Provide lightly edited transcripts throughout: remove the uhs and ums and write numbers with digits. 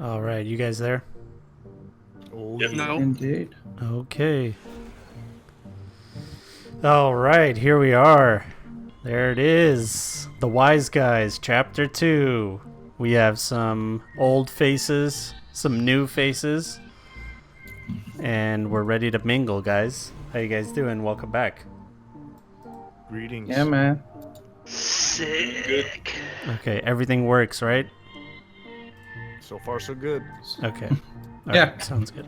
All right, you guys there? Oh, Yep. yeah. No. Indeed. Okay. All right, here we are. There it is. The Wise Guys, Chapter 2. We have some old faces, some new faces, and we're ready to mingle, guys. How you guys doing? Welcome back. Greetings. Yeah, man. Sick. Okay, everything works, right? So far, so good. Okay. All Yeah. right, sounds good.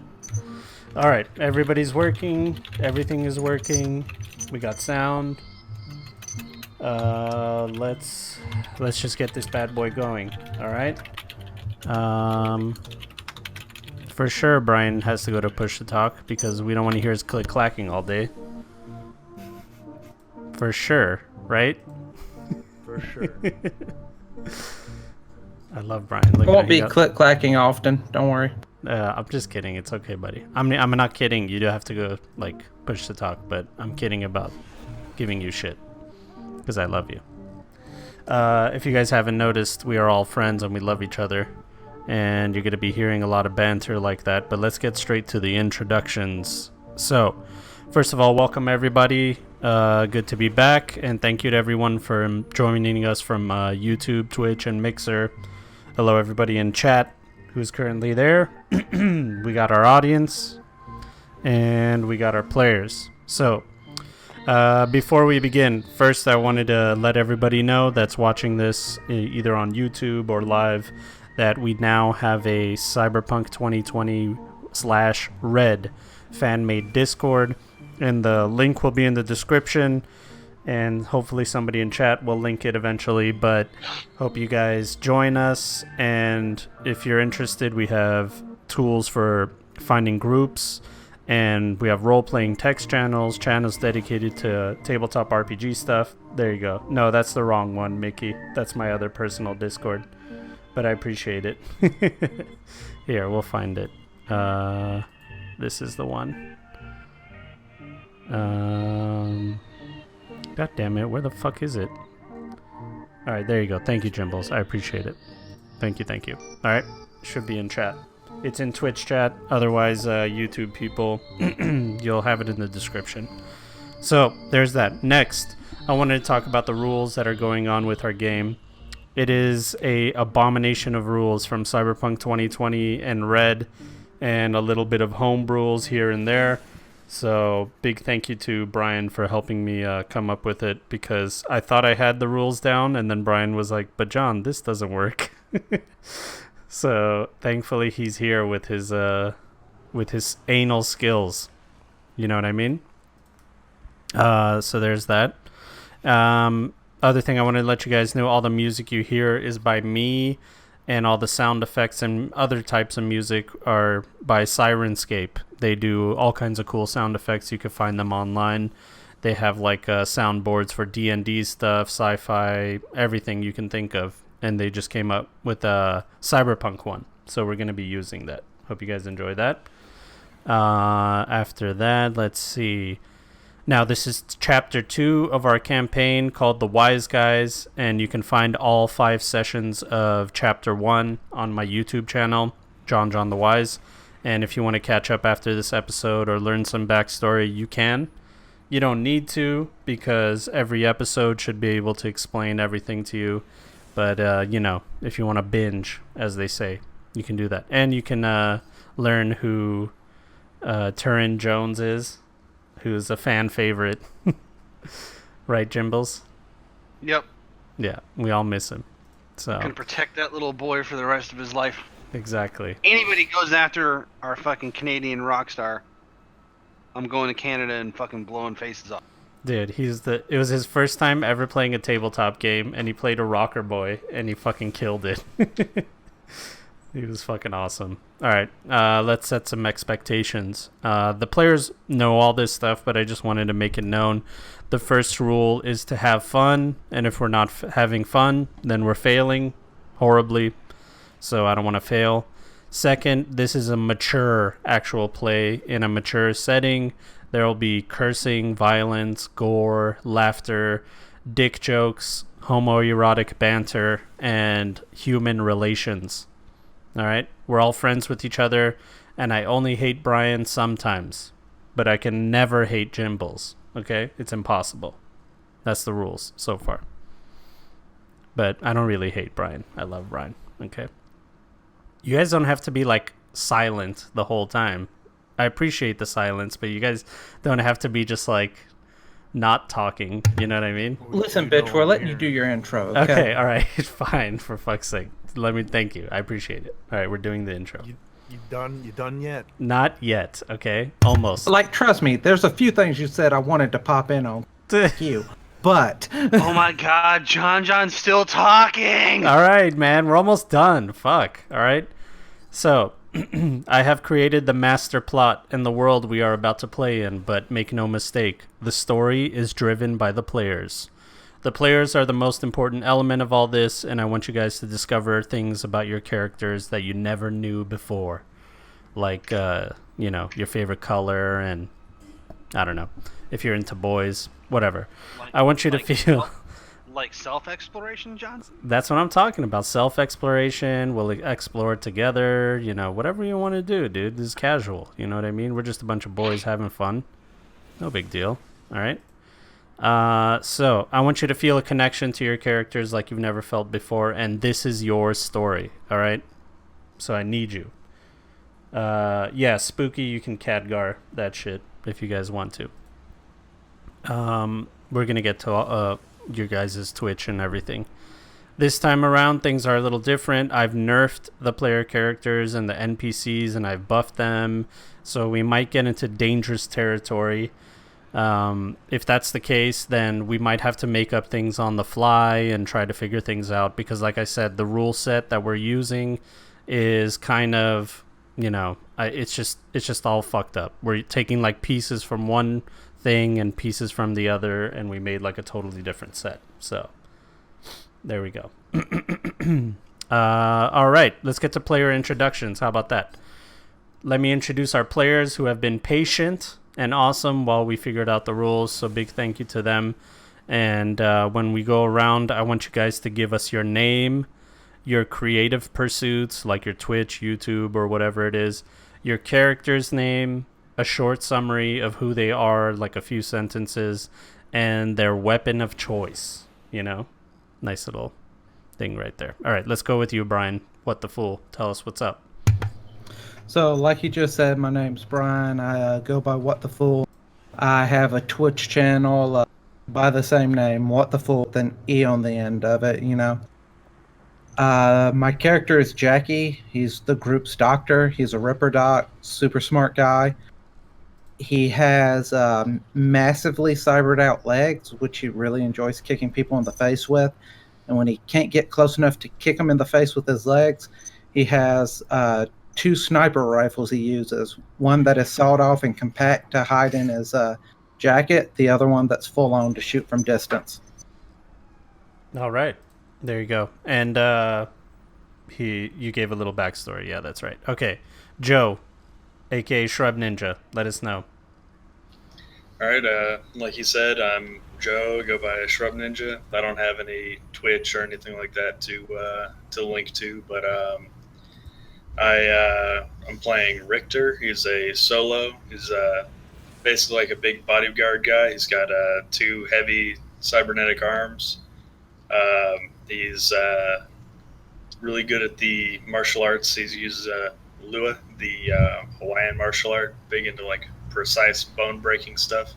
All right, everybody's working. Everything is working. We got sound. Let's just get this bad boy going. All right. For sure, Brian has to go to push to talk because we don't want to hear his click clacking all day. For sure, right? For sure. I love Brian. Look It at won't how be he got- click clacking often. Don't worry. I'm just kidding. It's okay, buddy. I'm not kidding. You do have to go like push to talk, but I'm kidding about giving you shit because I love you. If you guys haven't noticed, we are all friends and we love each other, and you're gonna be hearing a lot of banter like that. But let's get straight to the introductions. So, first of all, welcome everybody. Good to be back, and thank you to everyone for joining us from YouTube, Twitch, and Mixer. Hello, everybody in chat who's currently there. We got our audience and we got our players. So before we begin, first I wanted to let everybody know that's watching this either on YouTube or live that we now have a Cyberpunk 2020/Red fan-made Discord, and the link will be in the description, and hopefully somebody in chat will link it eventually. But hope you guys join us, and if you're interested, we have tools for finding groups, and we have role-playing text channels dedicated to tabletop RPG stuff. There you go. No, that's the wrong one, Mickey. That's my other personal Discord, but I appreciate it. Here, we'll find it. This is the one. God damn it, where the fuck is it? Alright, there you go. Thank you, Jimbles. I appreciate it. Thank you. Alright, should be in chat. It's in Twitch chat. Otherwise, YouTube people, you'll have it in the description. So, there's that. Next, I wanted to talk about the rules that are going on with our game. It is a abomination of rules from Cyberpunk 2020 and Red, and a little bit of home rules here and there. So big thank you to Brian for helping me come up with it, because I thought I had the rules down, and then Brian was like, but John, this doesn't work. So thankfully he's here with his anal skills. You know what I mean? So there's that. Other thing I wanted to let you guys know, all the music you hear is by me, and all the sound effects and other types of music are by Sirenscape. They do all kinds of cool sound effects. You can find them online. They have like soundboards for D&D stuff, sci-fi, everything you can think of. And they just came up with a Cyberpunk one. So we're going to be using that. Hope you guys enjoy that. After that, let's see. Now, this is Chapter 2 of our campaign called The Wise Guys, and you can find all 5 sessions of Chapter 1 on my YouTube channel, JonJonTheWise. And if you want to catch up after this episode or learn some backstory, you can. You don't need to, because every episode should be able to explain everything to you. But, if you want to binge, as they say, you can do that. And you can learn who Turin Jones is, who's a fan favorite. Right, Jimbles? Yep. Yeah, we all miss him. So Gonna protect that little boy for the rest of his life. exactly. Anybody goes after our fucking Canadian rock star, I'm going to Canada and fucking blowing faces off. Dude, it was his first time ever playing a tabletop game, and he played a rocker boy, and he fucking killed it. He was fucking awesome. Alright, let's set some expectations. The players know all this stuff, but I just wanted to make it known. The first rule is to have fun, and if we're not having fun, then we're failing horribly. So I don't want to fail. Second, this is a mature actual play in a mature setting. There will be cursing, violence, gore, laughter, dick jokes, homoerotic banter, and human relations. All right? We're all friends with each other, and I only hate Brian sometimes, but I can never hate Jimbles. Okay? It's impossible. That's the rules so far. But I don't really hate Brian. I love Brian. Okay? You guys don't have to be, like, silent the whole time. I appreciate the silence, but you guys don't have to be just, like, not talking. You know what I mean? Listen, bitch, we're letting you do your intro, okay? Okay, all right. Fine, for fuck's sake. Thank you. I appreciate it. All right, we're doing the intro. You done yet? Not yet, okay? Almost. Like, trust me, there's a few things you said I wanted to pop in on you, but... Oh my god, John's still talking! All right, man, we're almost done. Fuck, all right? So, I have created the master plot in the world we are about to play in, but make no mistake, the story is driven by the players. The players are the most important element of all this, and I want you guys to discover things about your characters that you never knew before. Like, your favorite color, and I don't know, if you're into boys, whatever. I want you to feel... Like self-exploration, John? That's what I'm talking about. Self-exploration. We'll explore it together. Whatever you want to do, dude. This is casual. You know what I mean? We're just a bunch of boys having fun. No big deal. All right? So, I want you to feel a connection to your characters like you've never felt before, and this is your story. All right? So, I need you. Yeah, Spooky, you can Khadgar that shit if you guys want to. We're going to get to... your guys' Twitch and everything. This time around, things are a little different. I've nerfed the player characters and the NPCs, and I've buffed them, so we might get into dangerous territory. If that's the case, then we might have to make up things on the fly and try to figure things out, because like I said, the rule set that we're using is kind of, it's just all fucked up. We're taking like pieces from one thing and pieces from the other, and we made like a totally different set. So there we go. All right, let's get to player introductions. How about that? Let me introduce our players who have been patient and awesome while we figured out the rules, so big thank you to them. And when we go around, I want you guys to give us your name, your creative pursuits like your Twitch, YouTube, or whatever it is, your character's name, a short summary of who they are, like a few sentences, and their weapon of choice. Nice little thing right there. All right, let's go with you, Brian. What the fool? Tell us what's up. So, like you just said, my name's Brian. I go by What the Fool. I have a Twitch channel by the same name, What the Fool, with an E on the end of it, My character is Jackie. He's the group's doctor. He's a Ripper Doc, super smart guy. He has massively cybered out legs, which he really enjoys kicking people in the face with. And when he can't get close enough to kick them in the face with his legs, he has 2 sniper rifles he uses. One that is sawed off and compact to hide in his jacket. The other one that's full on to shoot from distance. All right. There you go. And you gave a little backstory. Yeah, that's right. Okay. Joe, a.k.a. Shrub Ninja, let us know. All right, like you said, I'm Joe, go by Shrub Ninja. I don't have any Twitch or anything like that to link to, but I'm playing Richter. He's a solo. He's basically like a big bodyguard guy. He's got 2 heavy cybernetic arms. He's really good at the martial arts. He uses Lua, the Hawaiian martial art, big into like precise bone breaking stuff.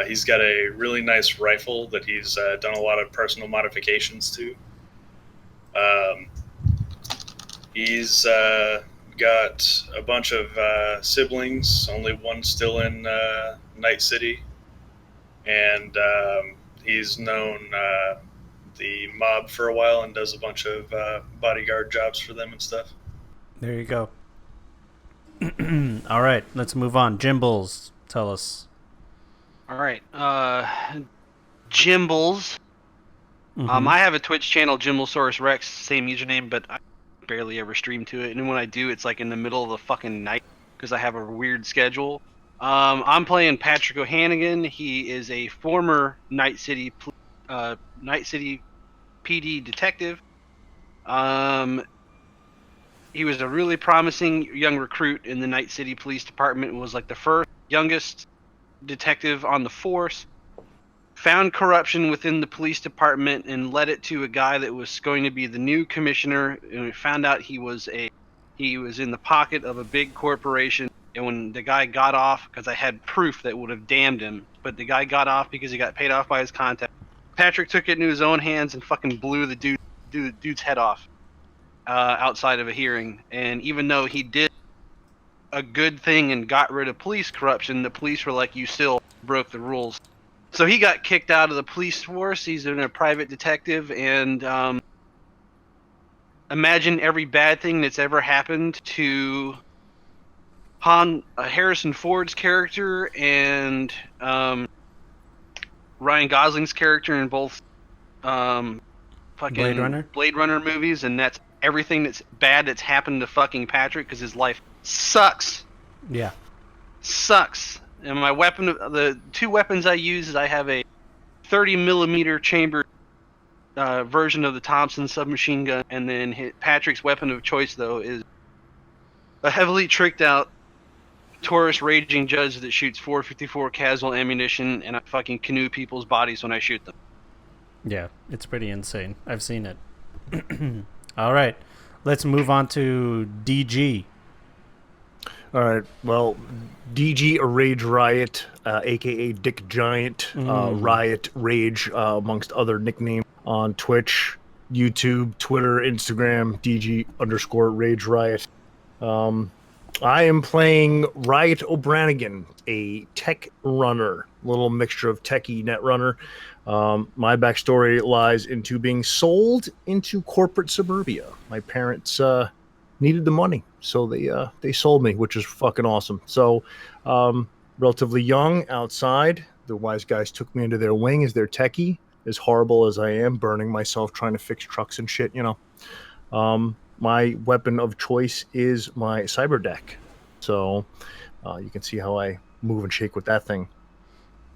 He's got a really nice rifle that he's done a lot of personal modifications to. He's got a bunch of siblings, only one still in Night City, and he's known the mob for a while and does a bunch of bodyguard jobs for them and stuff. There you go. All right, let's move on. Jimbles, tell us. All right, Jimbles. I have a Twitch channel, Jimbalsaurus Rex, same username, but I barely ever stream to it. And when I do, it's like in the middle of the fucking night because I have a weird schedule. I'm playing Patrick O'Hannigan. He is a former Night City Night City PD detective. He was a really promising young recruit in the Night City Police Department. Was like the first youngest detective on the force. Found corruption within the police department and led it to a guy that was going to be the new commissioner. And we found out he was in the pocket of a big corporation. And when the guy got off, because I had proof that would have damned him, but the guy got off because he got paid off by his contact. Patrick took it into his own hands and fucking blew the dude's head off outside of a hearing. And even though he did a good thing and got rid of police corruption, the police were like, you still broke the rules. So he got kicked out of the police force. He's been a private detective, and imagine every bad thing that's ever happened to Harrison Ford's character and Ryan Gosling's character in both fucking Blade Runner movies, and that's everything that's bad that's happened to fucking Patrick because his life sucks. Yeah. Sucks. And my weapon, the two weapons I use is I have a 30 millimeter chamber version of the Thompson submachine gun, and then Patrick's weapon of choice though is a heavily tricked out Taurus Raging Judge that shoots 454 casual ammunition, and I fucking canoe people's bodies when I shoot them. Yeah, it's pretty insane. I've seen it. All right, let's move on to DG. All right. Well, DG a Rage Riot, aka Dick Giant, Riot Rage, amongst other nicknames on Twitch, YouTube, Twitter, Instagram, DG_Rage Riot. I am playing Riot O'Branigan, a tech runner, little mixture of techie net runner. My backstory lies into being sold into corporate suburbia. My parents needed the money, so they sold me, which is fucking awesome. So relatively young outside, the wise guys took me into their wing as their techie. As horrible as I am, burning myself trying to fix trucks and shit, you know. My weapon of choice is my cyber deck, so you can see how I move and shake with that thing.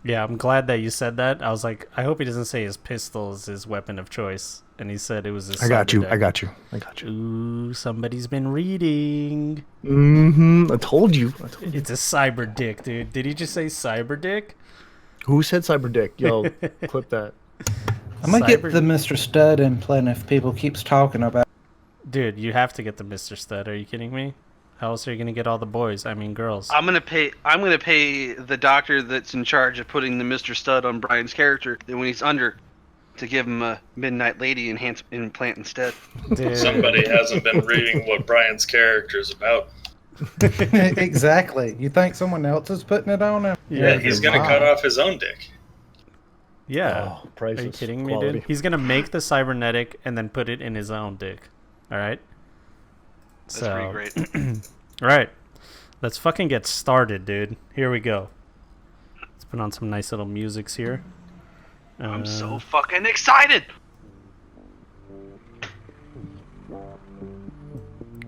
Yeah, I'm glad that you said that. I was like, I hope he doesn't say his pistol is his weapon of choice. And he said it was his I got you. deck. I got you. Ooh, somebody's been reading. I told you. It's a cyber dick, dude. Did he just say cyber dick? Who said cyber dick? Yo, clip that. I'm gonna get the Mr. Stud implant if people keeps talking about. Dude, you have to get the Mr. Stud. Are you kidding me? How else are you gonna get all the boys? I mean, girls. I'm gonna pay the doctor that's in charge of putting the Mr. Stud on Brian's character when he's under, to give him a Midnight Lady implant instead. Dude. Somebody hasn't been reading what Brian's character is about. Exactly. You think someone else is putting it on him? Yeah, he's gonna cut off his own dick. Yeah. Oh, Are you kidding me, dude? He's gonna make the cybernetic and then put it in his own dick. All right. That's pretty great. All right. Let's fucking get started, dude. Here we go. Let's put on some nice little musics here. I'm so fucking excited.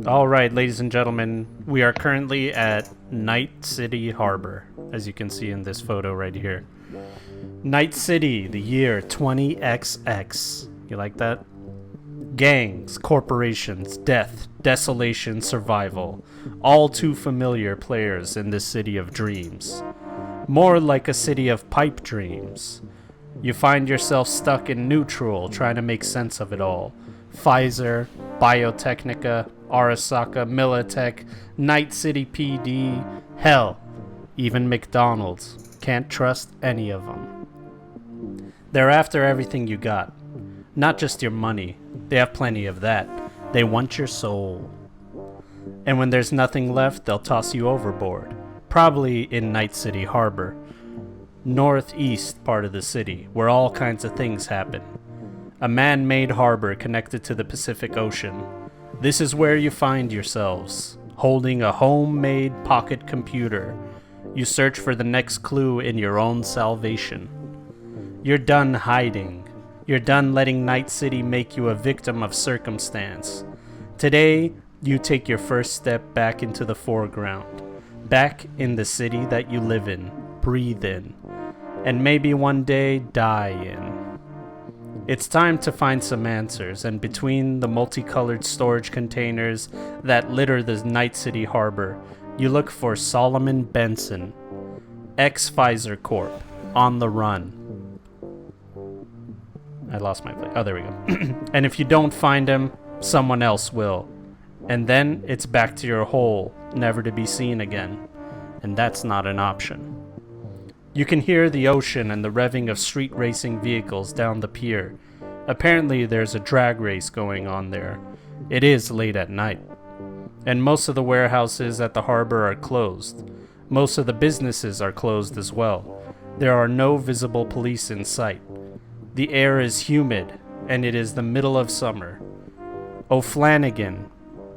All right, ladies and gentlemen, we are currently at Night City Harbor, as you can see in this photo right here. Night City, the year 20XX. You like that? Gangs, corporations, death, desolation, survival. All too familiar players in this city of dreams. More like a city of pipe dreams. You find yourself stuck in neutral, trying to make sense of it all. Pfizer, Biotechnica, Arasaka, Militech, Night City PD, hell, even McDonald's. Can't trust any of them. They're after everything you got. Not just your money. They have plenty of that. They want your soul. And when there's nothing left, they'll toss you overboard. Probably in Night City Harbor. Northeast part of the city, where all kinds of things happen. A man-made harbor connected to the Pacific Ocean. This is where you find yourselves, holding a homemade pocket computer. You search for the next clue in your own salvation. You're done hiding. You're done letting Night City make you a victim of circumstance. Today, you take your first step back into the foreground. Back in the city that you live in, breathe in, and maybe one day die in. It's time to find some answers, and between the multicolored storage containers that litter the Night City harbor, you look for Solomon Benson, ex-Pfizer Corp, on the run. I lost my place. Oh, there we go. And if you don't find him, someone else will. And then it's back to your hole, never to be seen again. And that's not an option. You can hear the ocean and the revving of street racing vehicles down the pier. Apparently there's a drag race going on there. It is late at night. And most of the warehouses at the harbor are closed. Most of the businesses are closed as well. There are no visible police in sight. The air is humid, and it is the middle of summer. O'Flanagan,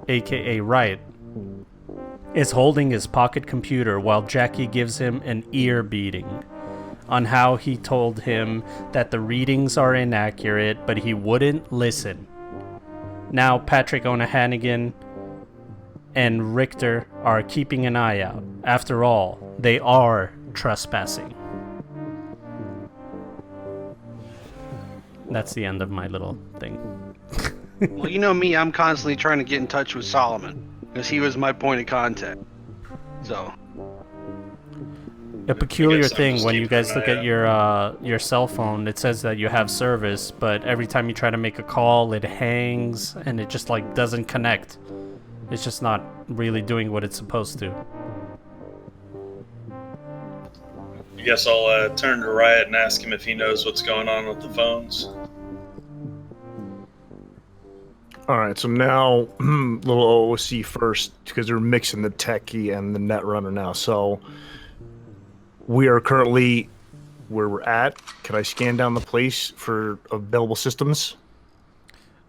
aka Riot, is holding his pocket computer while Jackie gives him an ear beating on how he told him that the readings are inaccurate, but he wouldn't listen. Now Patrick O'Hannigan and Richter are keeping an eye out. After all, they are trespassing. That's the end of my little thing. Well, you know me, I'm constantly trying to get in touch with Solomon, because he was my point of contact. So. A peculiar I'm thing just when you keeping guys an look eye at your cell phone, it says that you have service, but every time you try to make a call, it hangs and it just like doesn't connect. It's just not really doing what it's supposed to. I guess I'll turn to Riot and ask him if he knows what's going on with the phones. All right, so now little OOC first because they're mixing the techie and the netrunner now. So we are currently where we're at. Can I scan down the place for available systems?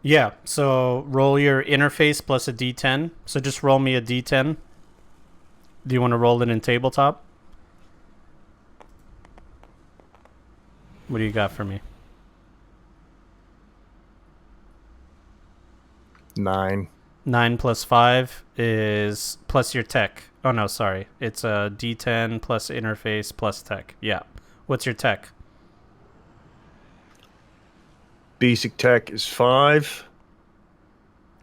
Yeah, so roll your interface plus a D10. So just roll me a D10. Do you want to roll it in tabletop? What do you got for me? 9. 9 plus 5 is plus your tech. Oh no, sorry. It's a D10 plus interface plus tech. Yeah. What's your tech? Basic tech is 5.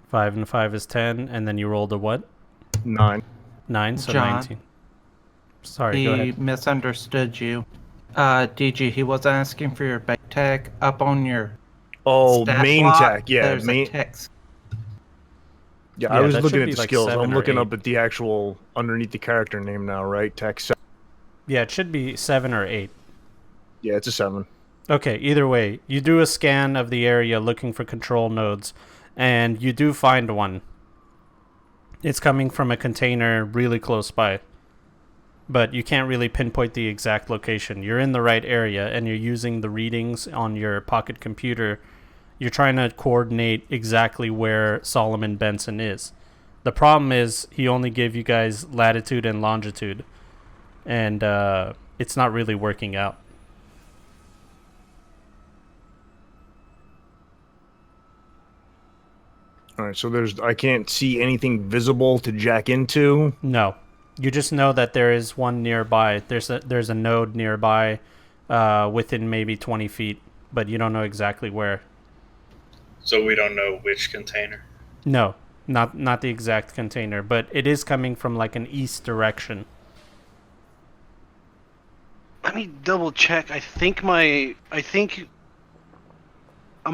5 and 5 is 10, and then you rolled a what? 9. 9, so John, 19. Sorry, go He ahead. misunderstood you. DG, he was asking for your base tech up on your Oh, stat main block. tech. Yeah, There's main. a text. Yeah, Yeah, I was that looking should at be the like skills. 7 I'm or looking 8. up at the actual underneath the character name now, right? Tech 7. Yeah, it should be 7 or 8. Yeah, it's a 7. Okay, either way, you do a scan of the area looking for control nodes, and you do find one. It's coming from a container really close by, but you can't really pinpoint the exact location. You're in the right area, and you're using the readings on your pocket computer. You're trying to coordinate exactly where Solomon Benson is. The problem is he only gave you guys latitude and longitude, and it's not really working out. All right, so I can't see anything visible to jack into. No, you just know that there is one nearby. There's a node nearby, within maybe 20 feet, but you don't know exactly where. So we don't know which container. No, not the exact container, but it is coming from like an east direction. Let me double check. Let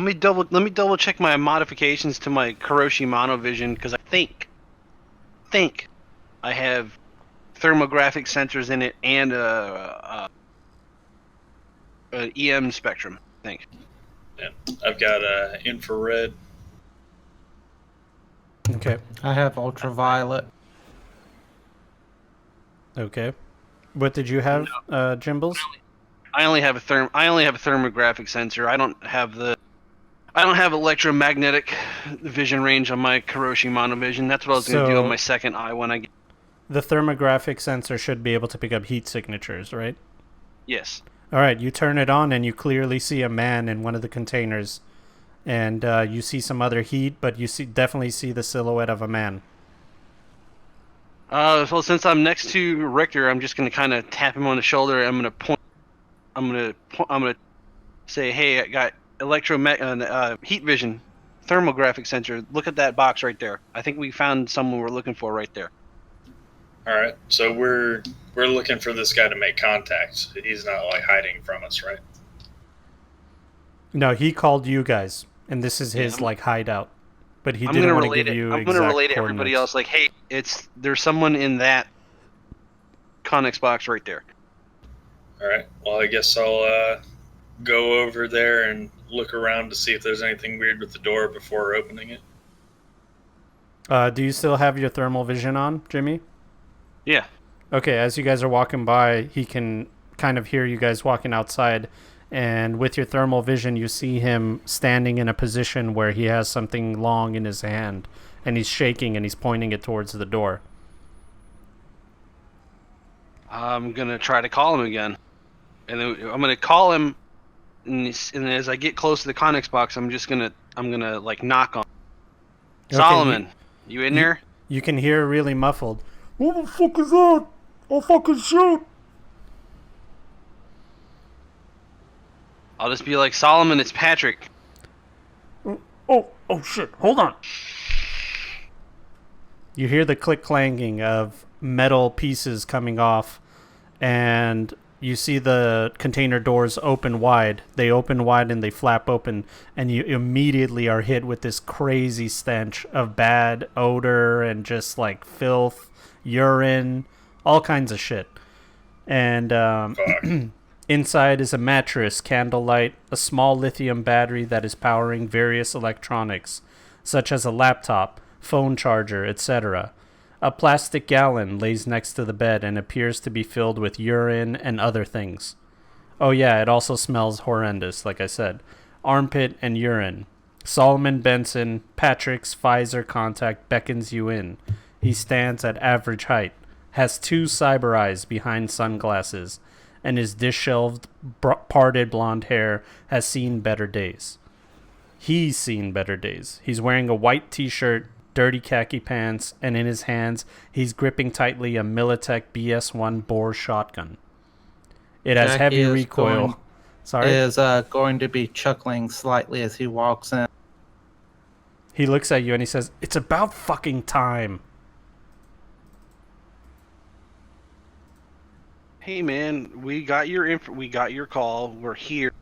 me double check my modifications to my Kuroshi Monovision, because I think I have thermographic sensors in it and an EM spectrum, I think. Yeah, I've got infrared. Okay. I have ultraviolet. Okay. What did you have, Jimbles? I only have a thermographic sensor. I don't have electromagnetic vision range on my Kuroshi Monovision. That's what I was going to do on my second eye when I get. The thermographic sensor should be able to pick up heat signatures, right? Yes. All right, you turn it on and you clearly see a man in one of the containers, and you see some other heat, but you definitely see the silhouette of a man. Well, since I'm next to Richter, I'm just going to kind of tap him on the shoulder. I'm going to point. I'm going to say, "Hey, I got heat vision, thermographic sensor. Look at that box right there. I think we found someone we're looking for right there. All right, so we're looking for this guy to make contact. He's not like hiding from us, right? No, he called you guys, and this is his like hideout. But he didn't want to give you I'm gonna exact relate to everybody coordinates. else. Like, hey, there's someone in that Connex box right there. All right. Well, I guess I'll go over there and look around to see if there's anything weird with the door before opening it. Do you still have your thermal vision on, Jimmy? Yeah. Okay, as you guys are walking by, he can kind of hear you guys walking outside, and with your thermal vision, you see him standing in a position where he has something long in his hand, and he's shaking and he's pointing it towards the door. I'm gonna try to call him again, and then I'm gonna call him, and as I get close to the Connex box, I'm gonna like knock on. Okay, Solomon, you in there? You can hear really muffled. What the fuck is that? I'll fucking shoot. I'll just be like, Solomon, it's Patrick. Oh shit, hold on. You hear the click clanging of metal pieces coming off, and you see the container doors open wide. They open wide and they flap open, and you immediately are hit with this crazy stench of bad odor and just like filth, urine, all kinds of shit. And inside is a mattress, candlelight, a small lithium battery that is powering various electronics, such as a laptop, phone charger, etc. A plastic gallon lays next to the bed and appears to be filled with urine and other things. Oh yeah, it also smells horrendous, like I said. Armpit and urine. Solomon Benson, Patrick's Pfizer contact beckons you in. He stands at average height, has 2 cyber eyes behind sunglasses, and his disheveled, parted blonde hair has seen better days. He's seen better days. He's wearing a white t-shirt, dirty khaki pants, and in his hands, he's gripping tightly a Militech BS-1 bore shotgun. It has heavy recoil. Is going to be chuckling slightly as he walks in. He looks at you and he says, "It's about fucking time." Hey man, we got your call. We're here.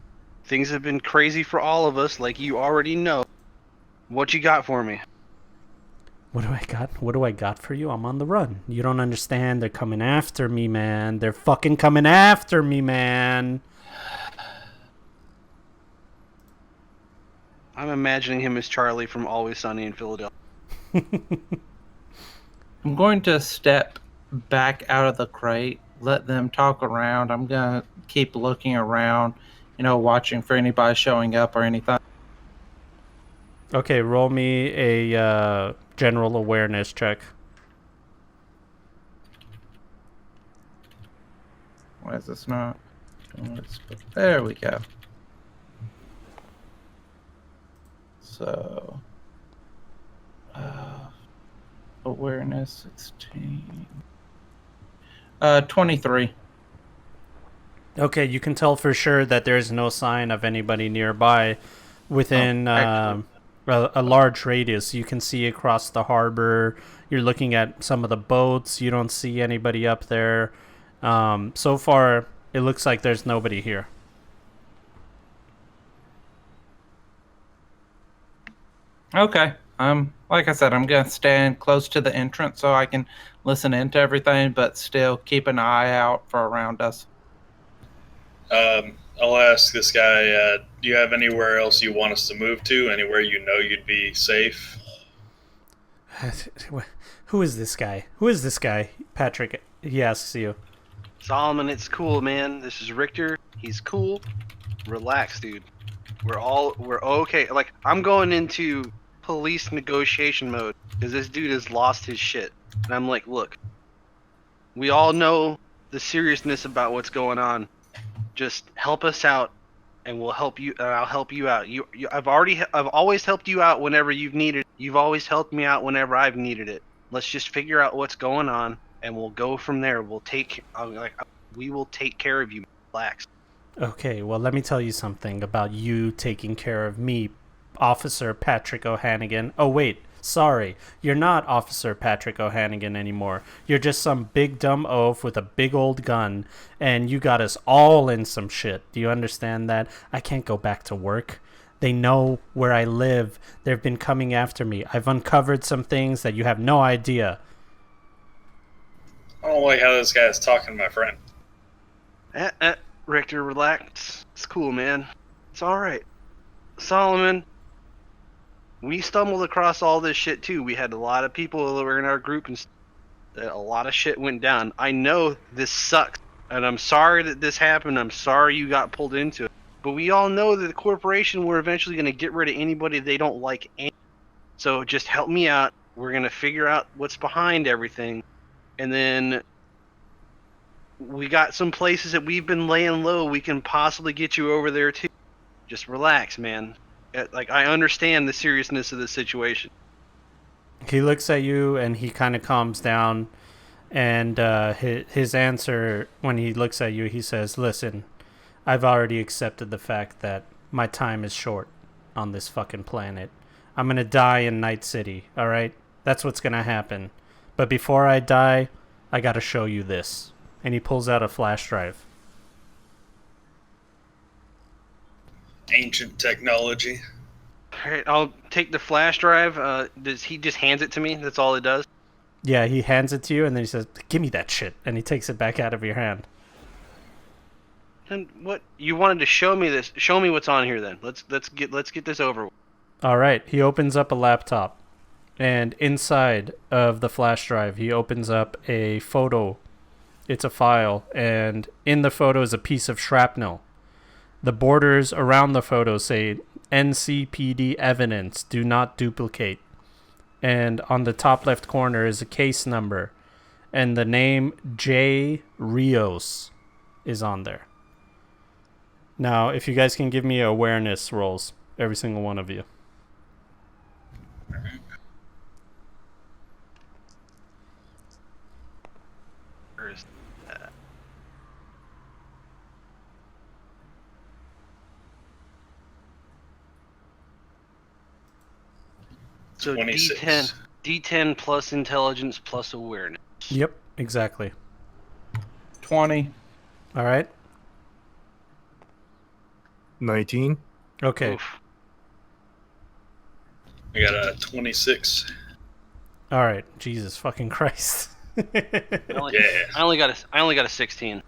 Things have been crazy for all of us, like you already know. What you got for me? What do I got for you? I'm on the run. You don't understand. They're coming after me, man. They're fucking coming after me, man. I'm imagining him as Charlie from Always Sunny in Philadelphia. I'm going to step back out of the crate, let them talk around. I'm going to keep looking around, watching for anybody showing up or anything. Okay, roll me a general awareness check. Why is this not? There we go. So, awareness 16. 23. Okay, you can tell for sure that there's no sign of anybody nearby within a large radius. You can see across the harbor. You're looking at some of the boats. You don't see anybody up there. So far, it looks like there's nobody here. Okay. Like I said, I'm going to stand close to the entrance so I can listen into everything, but still keep an eye out for around us. I'll ask this guy, do you have anywhere else you want us to move to? Anywhere you know you'd be safe? Who is this guy? Patrick, he asks you. Solomon, it's cool, man. This is Richter. He's cool. Relax, dude. We're okay. Like, I'm going into police negotiation mode because this dude has lost his shit. And I'm like, look, we all know the seriousness about what's going on. Just help us out, and we'll help you. I'll help you out. I've always helped you out whenever you've needed. You've always helped me out whenever I've needed it. Let's just figure out what's going on, and we'll go from there. We will take care of you. Relax. Okay, well, let me tell you something about you taking care of me, Officer Patrick O'Hannigan. Oh, wait, sorry. You're not Officer Patrick O'Hannigan anymore. You're just some big dumb oaf with a big old gun, and you got us all in some shit. Do you understand that? I can't go back to work. They know where I live. They've been coming after me. I've uncovered some things that you have no idea. I don't like how this guy is talking to my friend. Richter, relax. It's cool, man. It's alright. Solomon, we stumbled across all this shit too. We had a lot of people that were in our group and a lot of shit went down. I know this sucks, and I'm sorry that this happened. I'm sorry you got pulled into it. But we all know that the corporation were eventually going to get rid of anybody they don't like. So just help me out. We're going to figure out what's behind everything. And then we got some places that we've been laying low. We can possibly get you over there too. Just relax, man. Like, I understand the seriousness of the situation. He looks at you and he kind of calms down. And his answer, when he looks at you, he says, listen, I've already accepted the fact that my time is short on this fucking planet. I'm going to die in Night City, all right? That's what's going to happen. But before I die, I got to show you this. And he pulls out a flash drive. Ancient technology. All right, I'll take the flash drive. He just hands it to me? That's all it does? Yeah, he hands it to you and then he says, give me that shit. And he takes it back out of your hand. And what you wanted to show me this? Show me what's on here then. Let's get this over with. All right, he opens up a laptop. And inside of the flash drive, he opens up a photo. It's a file, and in the photo is a piece of shrapnel. The borders around the photo say NCPD evidence, do not duplicate. And on the top left corner is a case number, and the name J. Rios is on there. Now, if you guys can give me awareness rolls, every single one of you. Where is that? So 26. D10 plus intelligence plus awareness. Yep, exactly. 20. All right. 19. Okay. Oof. I got a 26. All right. Jesus fucking Christ. I only Yeah. got a 16.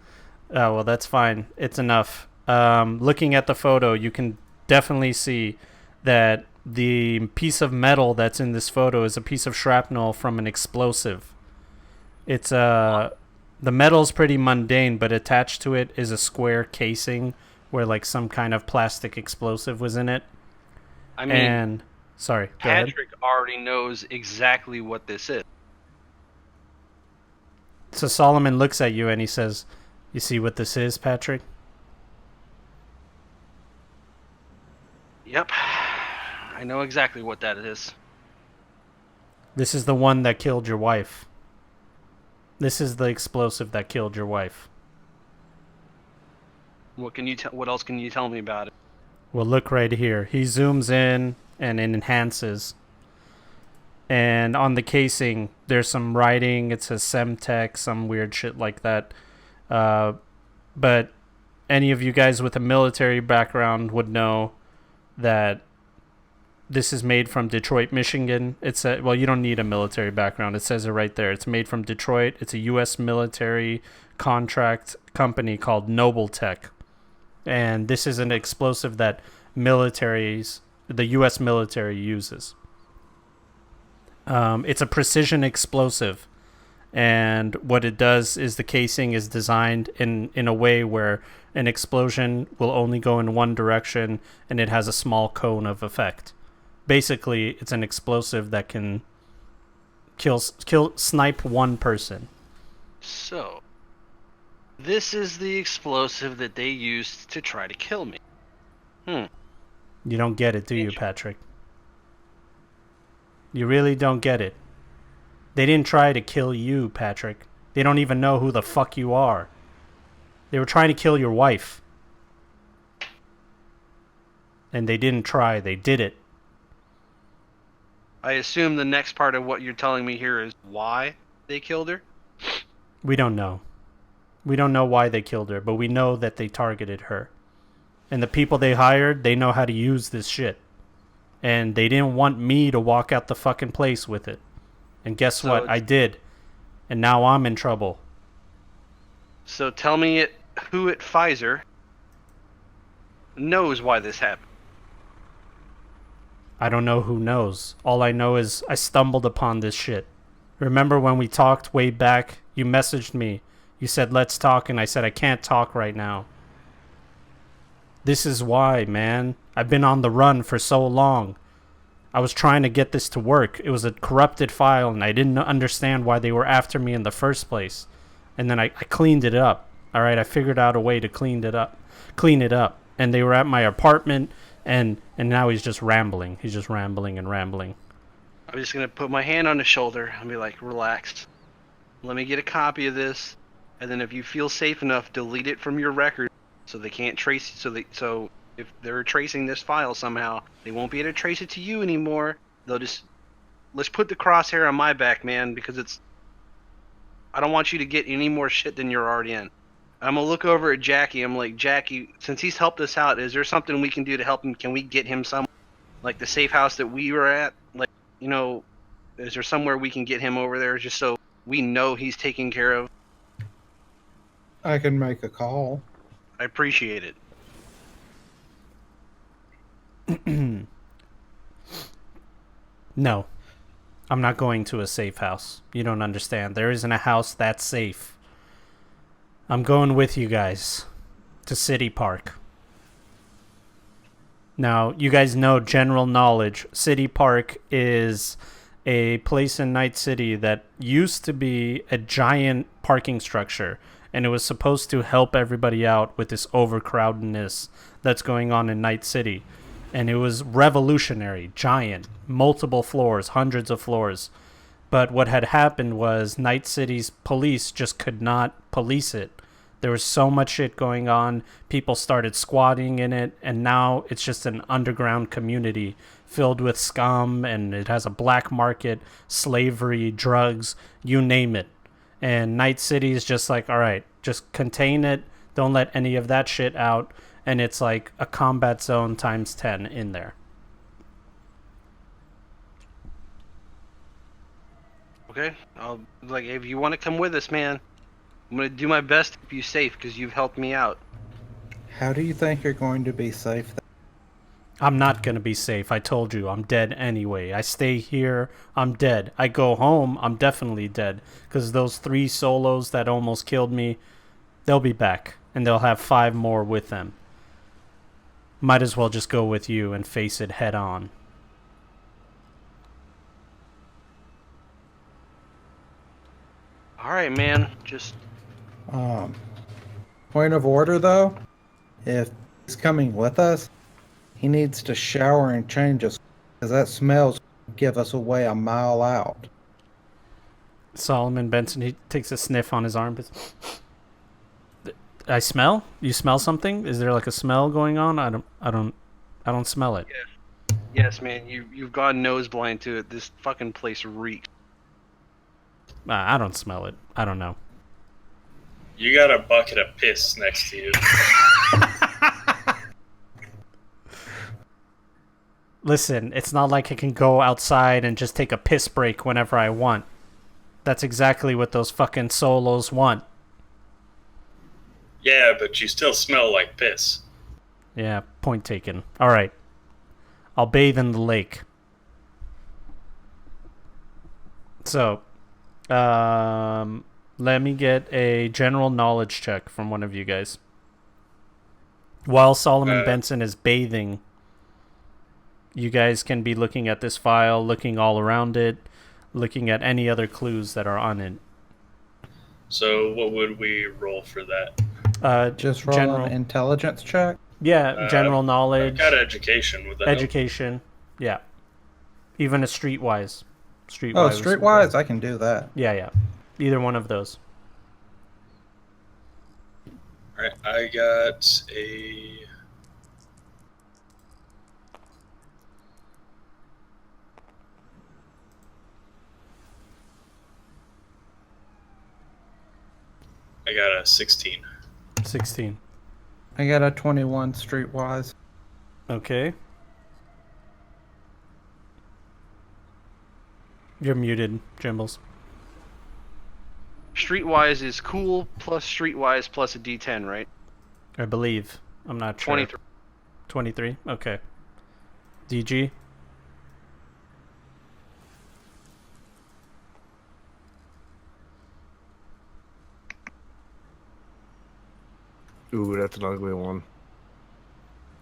Oh, well, that's fine. It's enough. Looking at the photo, you can definitely see that the piece of metal that's in this photo is a piece of shrapnel from an explosive. It's the metal's pretty mundane, but attached to it is a square casing where like some kind of plastic explosive was in it. I mean, And sorry, go ahead. Patrick already knows exactly what this is. So Solomon looks at you and he says, "You see what this is, Patrick?" Yep. I know exactly what that is. This is the one that killed your wife. This is the explosive that killed your wife. What else can you tell me about it? Well, look right here. He zooms in and it enhances. And on the casing, there's some writing. It says Semtech, some weird shit like that. But any of you guys with a military background would know that this is made from Detroit, Michigan. Well, you don't need a military background. It says it right there. It's made from Detroit. It's a U.S. military contract company called Noble Tech. And this is an explosive that the U.S. military uses. It's a precision explosive. And what it does is the casing is designed in a way where an explosion will only go in one direction and it has a small cone of effect. Basically, it's an explosive that can snipe one person. So, this is the explosive that they used to try to kill me. You don't get it, do you, Patrick? You really don't get it. They didn't try to kill you, Patrick. They don't even know who the fuck you are. They were trying to kill your wife. And they didn't try, they did it. I assume the next part of what you're telling me here is why they killed her? We don't know. We don't know why they killed her, but we know that they targeted her. And the people they hired, they know how to use this shit. And they didn't want me to walk out the fucking place with it. And guess what? I did. And now I'm in trouble. So tell me who at Pfizer knows why this happened. I don't know who knows. All I know is I stumbled upon this shit. Remember when we talked way back? You messaged me. You said, let's talk, and I said, I can't talk right now. This is why, man. I've been on the run for so long. I was trying to get this to work. It was a corrupted file, and I didn't understand why they were after me in the first place. And then I cleaned it up. All right, I figured out a way to clean it up. And they were at my apartment, and now he's just rambling. He's just rambling and rambling. I'm just going to put my hand on his shoulder and be like, relax. Let me get a copy of this. And then if you feel safe enough, delete it from your record so they can't trace it. So if they're tracing this file somehow, they won't be able to trace it to you anymore. They'll just... Let's put the crosshair on my back, man, because I don't want you to get any more shit than you're already in. I'm going to look over at Jackie. I'm like, Jackie, since he's helped us out, is there something we can do to help him? Can we get him some, like the safe house that we were at? Like, you know, is there somewhere we can get him over there just so we know he's taken care of? I can make a call. I appreciate it. No. I'm not going to a safe house. You don't understand. There isn't a house that's safe. I'm going with you guys to City Park. Now, you guys know general knowledge. City Park is a place in Night City that used to be a giant parking structure, and it was supposed to help everybody out with this overcrowdedness that's going on in Night City. And it was revolutionary, giant, multiple floors, hundreds of floors. But what had happened was Night City's police just could not police it. There was so much shit going on. People started squatting in it, and now it's just an underground community filled with scum, and it has a black market, slavery, drugs, you name it. And Night City is just like, all right, just contain it. Don't let any of that shit out. And it's like a combat zone times 10 in there. Okay? If you want to come with us, man, I'm going to do my best to keep you safe because you've helped me out. How do you think you're going to be safe? I'm not going to be safe. I told you, I'm dead anyway. I stay here, I'm dead. I go home, I'm definitely dead. Because those 3 solos that almost killed me, they'll be back. And they'll have 5 more with them. Might as well just go with you and face it head on. Alright, man. Just... Point of order, though. If he's coming with us, he needs to shower and change us, because that smells give us away a mile out. Solomon Benson, he takes a sniff on his armpits. I smell? You smell something? Is there like a smell going on? I don't smell it. Yes, man. You've gone nose blind to it. This fucking place reeks. I don't smell it. I don't know. You got a bucket of piss next to you. Listen, it's not like I can go outside and just take a piss break whenever I want. That's exactly what those fucking solos want. Yeah, but you still smell like piss. Yeah, point taken. All right. I'll bathe in the lake. So, let me get a general knowledge check from one of you guys. While Solomon Benson is bathing, you guys can be looking at this file, looking all around it, looking at any other clues that are on it. So what would we roll for that? Just roll an intelligence check? Yeah, general knowledge. I've got education with that. Education, yeah. Even a streetwise. Oh, streetwise, I can do that. Yeah. Either one of those. Alright, I got a I got a 16. 16. I got a 21 streetwise. Okay. You're muted, Jimbles. Streetwise is cool plus Streetwise plus a D10, right? I believe. I'm not sure. 23. 23? Okay. DG? Ooh, that's an ugly one.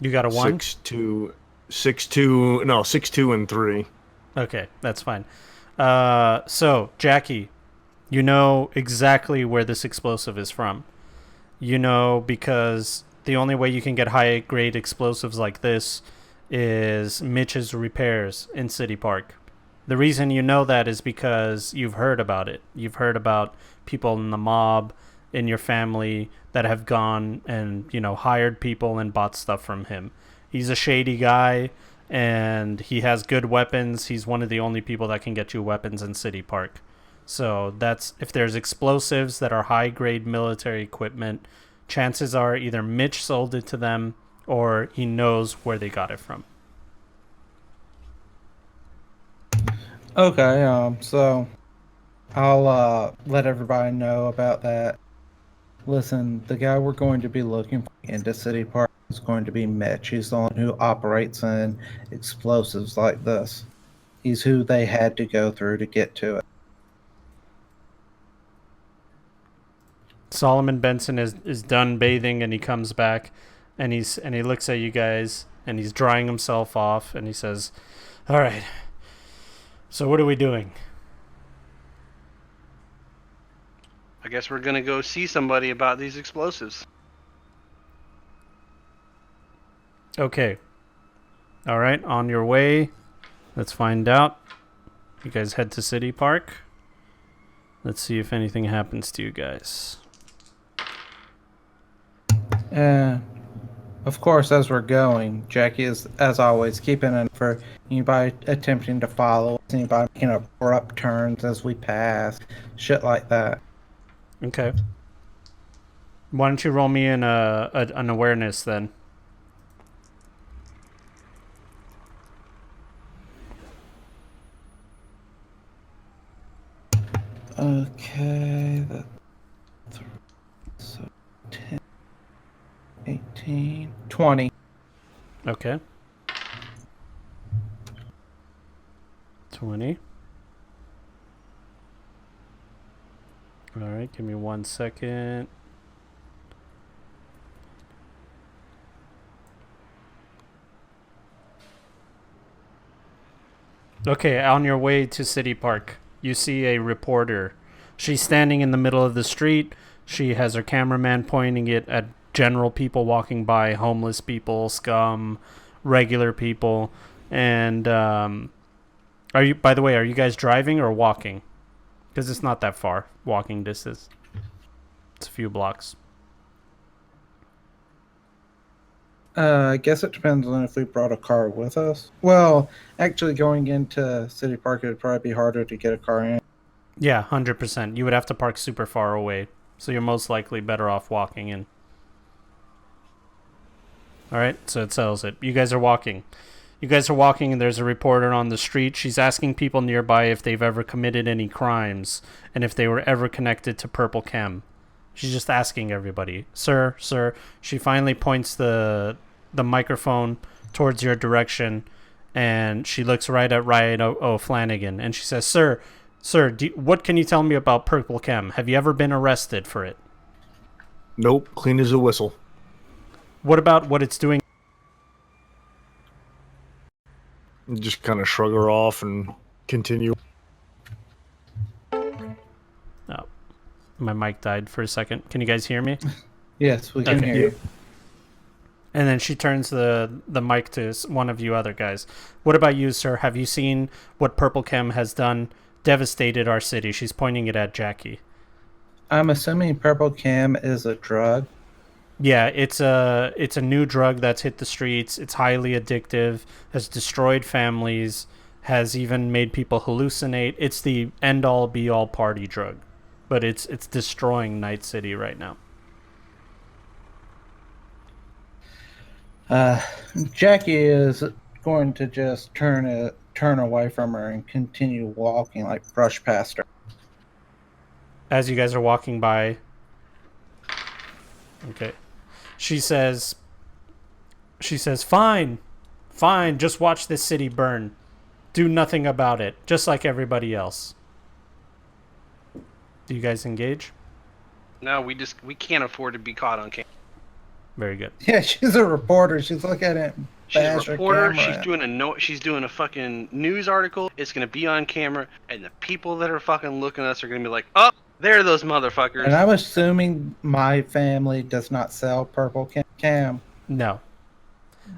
You got a 1? 6, 2, and 3. Okay, that's fine. So, Jackie, you know exactly where this explosive is from. You know because the only way you can get high-grade explosives like this is Mitch's repairs in City Park. The reason you know that is because you've heard about it. You've heard about people in the mob, in your family, that have gone and, hired people and bought stuff from him. He's a shady guy, and he has good weapons. He's one of the only people that can get you weapons in City Park. So that's, if there's explosives that are high-grade military equipment, chances are either Mitch sold it to them or he knows where they got it from. Okay, so I'll let everybody know about that. Listen, the guy we're going to be looking for into City Park is going to be Mitch. He's the one who operates in explosives like this. He's who they had to go through to get to it. Solomon Benson is done bathing, and he comes back and he looks at you guys and he's drying himself off and he says, "All right, so what are we doing?" I guess we're gonna go see somebody about these explosives. Okay. All right, on your way. Let's find out. You guys head to City Park. Let's see if anything happens to you guys. Of course, as we're going, Jackie is, as always, keeping an eye for anybody attempting to follow us, anybody making abrupt turns as we pass, shit like that. Okay. Why don't you roll me an awareness then? Okay, so 10, 18, 20. Okay. 20. All right, give me 1 second. Okay, on your way to City Park, you see a reporter. She's standing in the middle of the street. She has her cameraman pointing it at general people walking by, homeless people, scum, regular people. And are you guys driving or walking? Because it's not that far, walking distance. It's a few blocks. I guess it depends on if we brought a car with us. Well, actually, going into City Park, it would probably be harder to get a car in. Yeah, 100%. You would have to park super far away. So you're most likely better off walking in. Alright, so it settles it. You guys are walking. And there's a reporter on the street. She's asking people nearby if they've ever committed any crimes and if they were ever connected to Purple Chem. She's just asking everybody. Sir. She finally points the microphone towards your direction, and she looks right at Ryan O'Flanagan, and she says, Sir, what can you tell me about Purple Chem? Have you ever been arrested for it? Nope, clean as a whistle. What about what it's doing? Just kind of shrug her off and continue. Oh, my mic died for a second. Can you guys hear me? Yes, we can Okay. hear you. And then she turns the mic to one of you other guys. What about you, sir? Have you seen what Purple Chem has done? Devastated our city. She's pointing it at Jackie. I'm assuming Purple Chem is a drug. Yeah, it's a new drug that's hit the streets. It's highly addictive, has destroyed families, has even made people hallucinate. It's the end-all, be-all party drug. but it's destroying Night City right now. Jackie is going to just turn away from her and continue walking, like brush past her. As you guys are walking by, okay, she says, fine, just watch this city burn. Do nothing about it, just like everybody else. Do you guys engage? No, we can't afford to be caught on camera. Very good. Yeah, she's a reporter. She's looking at it. She's a bash her reporter. camera. She's doing a fucking news article. It's gonna be on camera, and the people that are fucking looking at us are gonna be like, "Oh, there are those motherfuckers." And I'm assuming my family does not sell purple cam. No.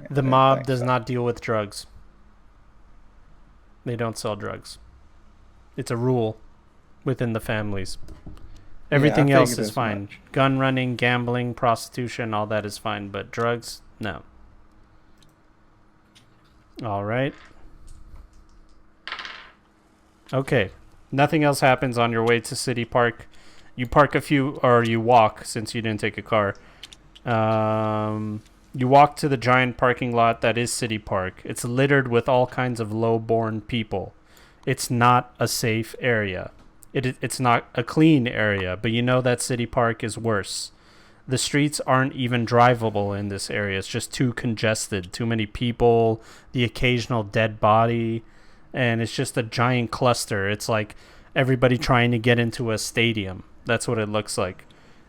Yeah, The I mob think does so. not deal with drugs. They don't sell drugs. It's a rule within the families. Everything I else figured is as fine. much. Gun running, gambling, prostitution, all that is fine. But drugs, no. All right. Okay. Nothing else happens on your way to City Park. You park you walk, since you didn't take a car. You walk to the giant parking lot that is City Park. It's littered with all kinds of low-born people. It's not a safe area. It's not a clean area, but you know that City Park is worse. The streets aren't even drivable in this area. It's just too congested, too many people, the occasional dead body, and it's just a giant cluster. It's like everybody trying to get into a stadium. That's what it looks like.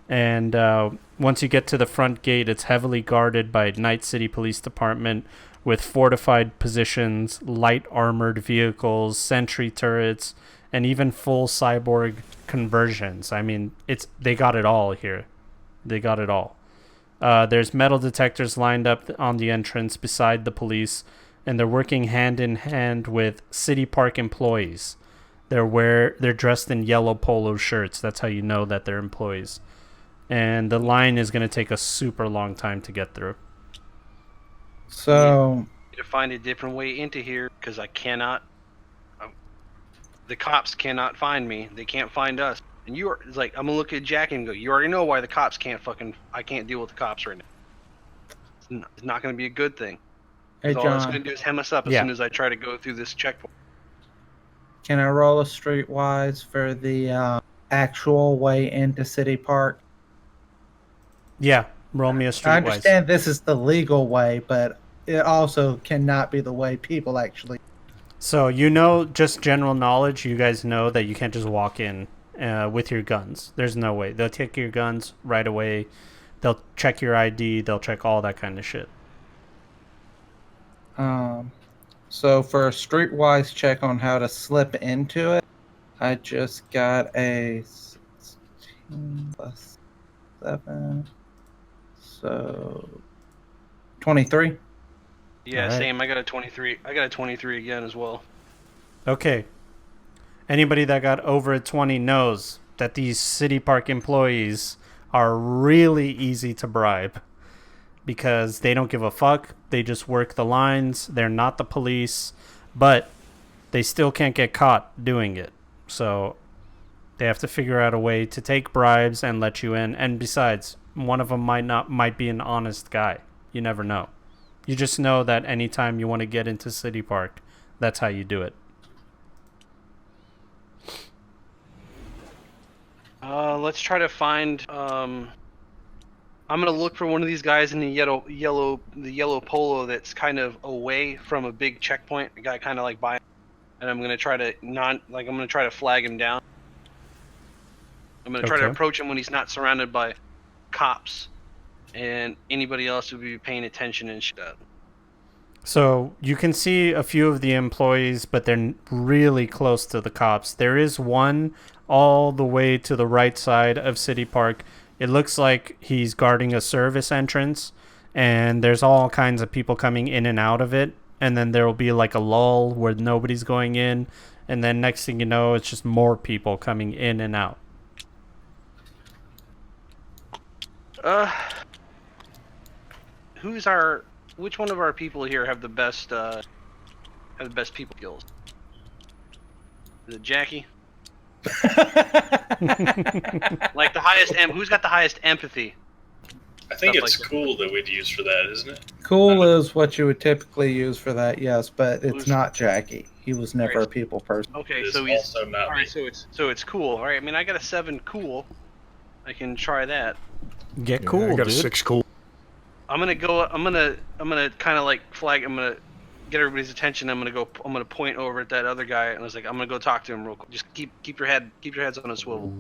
And once you get to the front gate, it's heavily guarded by Night City Police Department with fortified positions, light armored vehicles, sentry turrets, and even full cyborg conversions. I mean, they got it all here. They got it all. There's metal detectors lined up on the entrance beside the police, and they're working hand in hand with City Park employees. They're dressed in yellow polo shirts. That's how you know that they're employees. And the line is going to take a super long time to get through. So, To find a different way into here, because I cannot. The cops cannot find me. They can't find us. And it's like, I'm gonna look at Jackie and go, you already know why the cops I can't deal with the cops right now. It's not gonna be a good thing. hey All it's gonna John, do is hem us up as soon as I try to go through this checkpoint. can I roll a streetwise for the actual way into City Park? Yeah, roll me a I streetwise. understand this is the legal way, but it also cannot be the way people actually. So, just general knowledge, you guys know that you can't just walk in with your guns. There's no way. They'll take your guns right away. They'll check your ID. They'll check all that kind of shit. So for a streetwise check on how to slip into it, I just got a 16 plus 7, so 23. Yeah, All right. same. I got a 23. I got a 23 again as well. Okay. Anybody that got over a 20 knows that these City Park employees are really easy to bribe because they don't give a fuck. They just work the lines. They're not the police, but they still can't get caught doing it. So they have to figure out a way to take bribes and let you in. And besides, one of them might be an honest guy. You never know. You just know that anytime you want to get into City Park, that's how you do it. Let's try to find. I'm gonna look for one of these guys in the yellow polo that's kind of away from a big checkpoint. A guy kind of like by, and I'm gonna try to flag him down. I'm gonna try to Okay. approach him when he's not surrounded by cops and anybody else who would be paying attention and shit. So you can see a few of the employees, but they're really close to the cops. There is one all the way to the right side of City Park. It looks like he's guarding a service entrance, and there's all kinds of people coming in and out of it. And then there will be like a lull where nobody's going in, and then next thing you know, it's just more people coming in and out. Which one of our people here have the best people skills? Is it Jackie? Like the highest who's got the highest empathy? I think Stuff it's like that. cool that we'd use for that, isn't it? Cool is what you would typically use for that, yes, but it's Who's- not Jackie. He was never Alright. a people person. Okay, It is so he's also not all me. right. So it's cool. All right. I mean, I got a 7 cool. I can try that. Get Yeah, cool, I got dude. a 6 cool. I'm gonna go. I'm gonna kind of like flag. I'm gonna get everybody's attention. I'm gonna point over at that other guy, and I was like, I'm gonna go talk to him real quick. Just keep your heads on a swivel.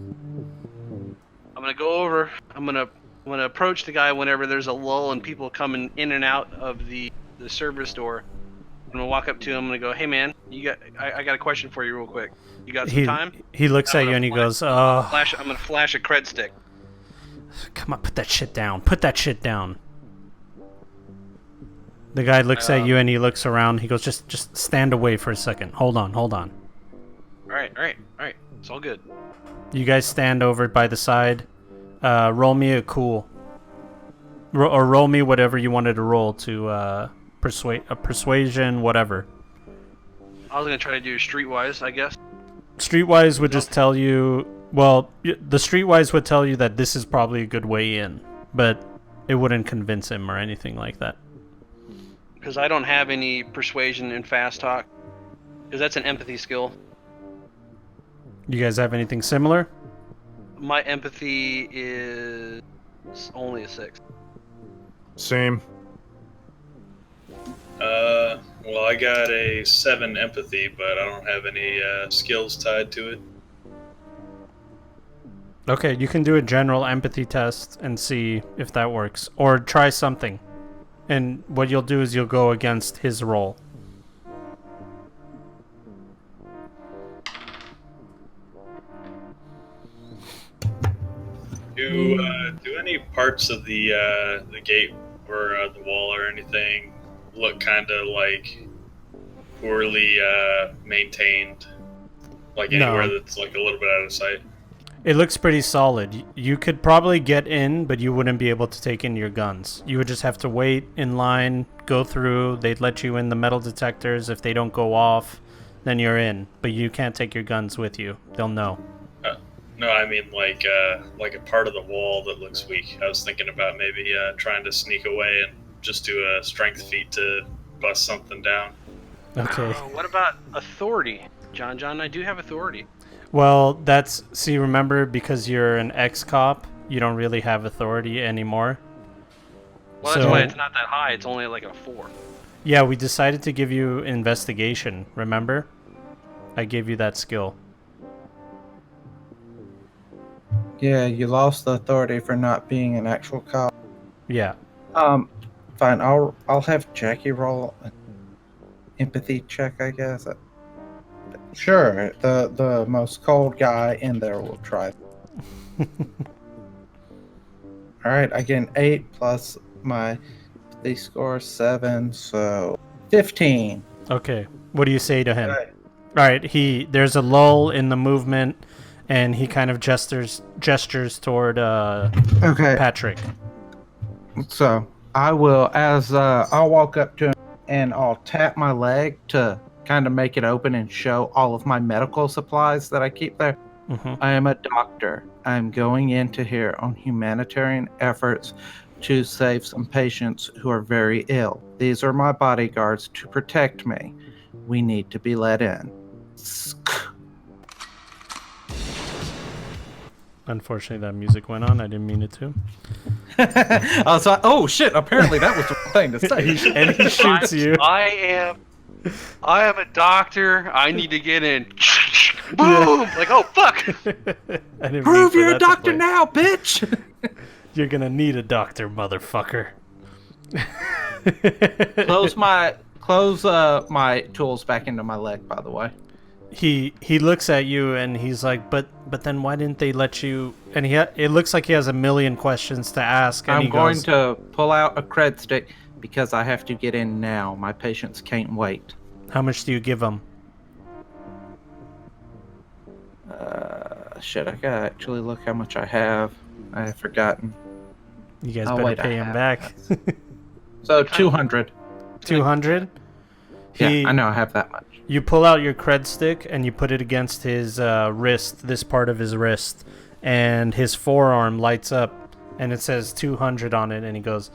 I'm gonna go over. I'm gonna approach the guy whenever there's a lull and people coming in and out of the service door. I'm gonna walk up to him. I'm gonna go, hey man, I got a question for you real quick. You got some time? He looks I'm at you gonna and he flash- goes, "Oh, I'm gonna flash a cred stick. come on, put that shit down. Put that shit down." The guy looks at you and he looks around. He goes, "Just stand away for a second. Hold on." All right. It's all good. You guys stand over by the side. Roll me a cool. Or roll me whatever you wanted to roll to persuasion, whatever. I was gonna try to do streetwise, I guess. Streetwise would just tell you. Well, the Streetwise would tell you that this is probably a good way in, but it wouldn't convince him or anything like that. Because I don't have any persuasion in fast talk. Because that's an empathy skill. You guys have anything similar? My empathy is only a 6. Same. Well, I got a 7 empathy, but I don't have any skills tied to it. Okay, you can do a general empathy test and see if that works. Or try something. And what you'll do is you'll go against his roll. Do any parts of the gate or the wall or anything look kind of like poorly maintained? Like No. anywhere that's like a little bit out of sight? It looks pretty solid. You could probably get in, but you wouldn't be able to take in your guns. You would just have to wait in line, go through. They'd let you in the metal detectors. If they don't go off, then you're in. But you can't take your guns with you. They'll know. No, I mean like a part of the wall that looks weak. I was thinking about maybe trying to sneak away and just do a strength feat to bust something down. Okay. What about authority? John, I do have authority. Well, see, remember, because you're an ex-cop, you don't really have authority anymore. Well, that's why it's not that high. It's only like a 4. Yeah, we decided to give you investigation, remember? I gave you that skill. Yeah, you lost the authority for not being an actual cop. Yeah. Fine. I'll have Jackie roll an empathy check, I guess. Sure. The most cold guy in there will try. All right, I get an 8 plus my empathy score 7, so 15. Okay. What do you say to him? All right. All right, there's a lull in the movement, and he kind of gestures toward Okay. Patrick. So I will, I'll walk up to him and I'll tap my leg to kind of make it open and show all of my medical supplies that I keep there. Mm-hmm. I am a doctor. I'm going into here on humanitarian efforts to save some patients who are very ill. These are my bodyguards to protect me. We need to be let in. Unfortunately, that music went on. I didn't mean it to. I was like, oh shit, apparently that was the thing to say. And he shoots you. I am a doctor. I need to get in. Boom! Like, oh fuck! I didn't Prove mean for you're a that to doctor play. now, bitch! You're gonna need a doctor, motherfucker. Close my tools back into my leg, by the way. He looks at you and he's like, but then why didn't they let you? And it looks like he has a million questions to ask. And I'm he going goes, to pull out a cred stick because I have to get in now. My patients can't wait. How much do you give him? Shit, I gotta actually look how much I have. I have forgotten. You guys Oh, better wait, I pay him have back. So 200. 200. Yeah, I know I have that much. You pull out your cred stick and you put it against his wrist, this part of his wrist, and his forearm lights up, and it says 200 on it, and he goes,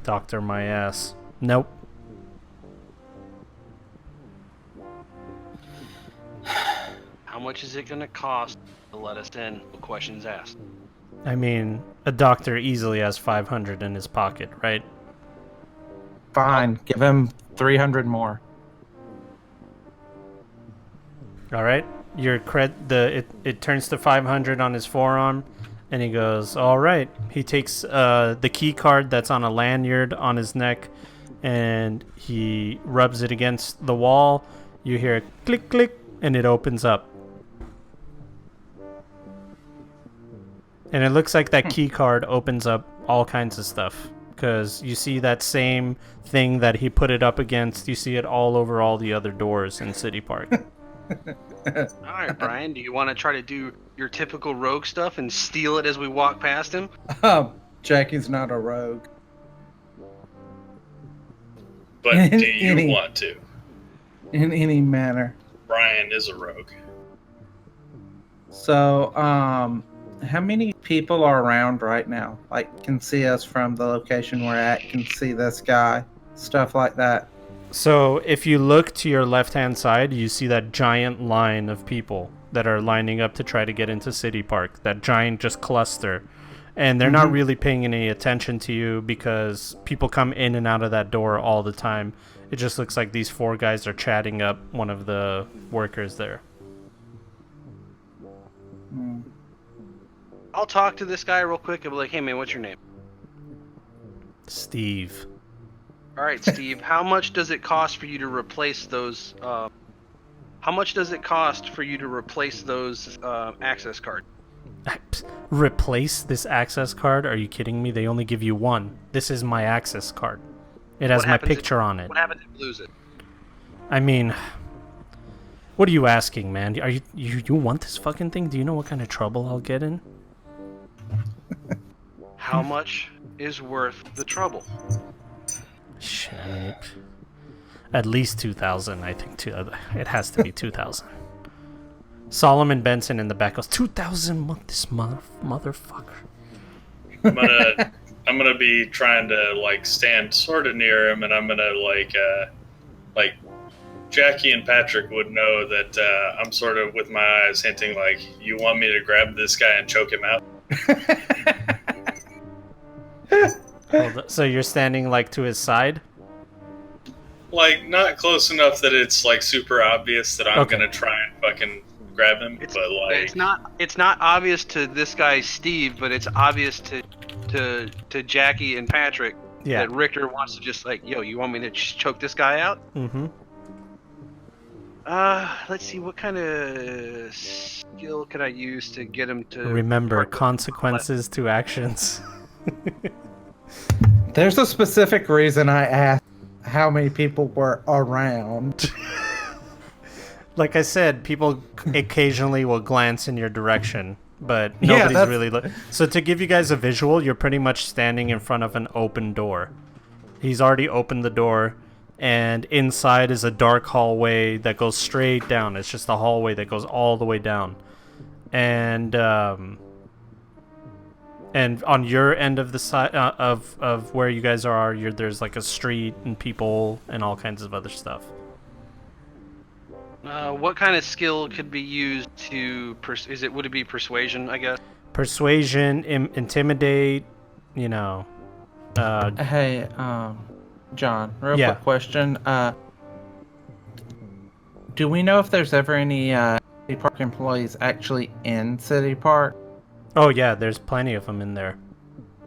"Doctor, my ass." Nope. How much is it going to cost to let us in? The question's asked. I mean, a doctor easily has 500 in his pocket, right? Fine, give him 300 more. All right. Your it turns to 500 on his forearm, and he goes, "All right." He takes the key card that's on a lanyard on his neck, and he rubs it against the wall. You hear a click, click, and it opens up. And it looks like that key card opens up all kinds of stuff, because you see that same thing that he put it up against. You see it all over all the other doors in City Park. All right, Brian, do you want to try to do your typical rogue stuff and steal it as we walk past him? Jackie's not a rogue. But do you want to? In any manner. Brian is a rogue. So, how many people are around right now? Like, can see us from the location we're at, can see this guy, stuff like that. So if you look to your left-hand side, you see that giant line of people that are lining up to try to get into City Park. That giant just cluster. And they're not really paying any attention to you because people come in and out of that door all the time. It just looks like these 4 guys are chatting up one of the workers there. I'll talk to this guy real quick and be like, "Hey, man, what's your name?" Steve. All right, Steve, how much does it cost for you to replace those, how much does it cost for you to replace those access cards? Replace this access card? Are you kidding me? They only give you one. This is my access card. It has my picture on it. What happens if you lose it? I mean, what are you asking, man? Are you want this fucking thing? Do you know what kind of trouble I'll get in? How much is worth the trouble? Shit. At least 2,000, I think. It has to be 2,000. Solomon Benson in the back goes, 2,000, this motherfucker. I'm gonna be trying to like stand sort of near him, and I'm gonna like Jackie and Patrick would know that I'm sort of with my eyes hinting like, you want me to grab this guy and choke him out? So you're standing like to his side? Like not close enough that it's like super obvious that I'm gonna try and fucking grab him, but like it's not obvious to this guy Steve, but it's obvious to Jackie and Patrick that Richter wants to just like, yo, you want me to choke this guy out? Mm-hmm. Let's see, what kind of skill can I use to get him to remember consequences to actions? There's a specific reason I asked how many people were around. Like I said, people occasionally will glance in your direction, but nobody's really so to give you guys a visual, you're pretty much standing in front of an open door. He's already opened the door, and inside is a dark hallway that goes straight down. It's just a hallway that goes all the way down. And on your end of the side of where you guys are, there's like a street and people and all kinds of other stuff. What kind of skill could be used to would it be persuasion, I guess? Persuasion, intimidate, you know. Hey, John, real quick question. Do we know if there's ever any City Park employees actually in City Park? Oh yeah, there's plenty of them in there.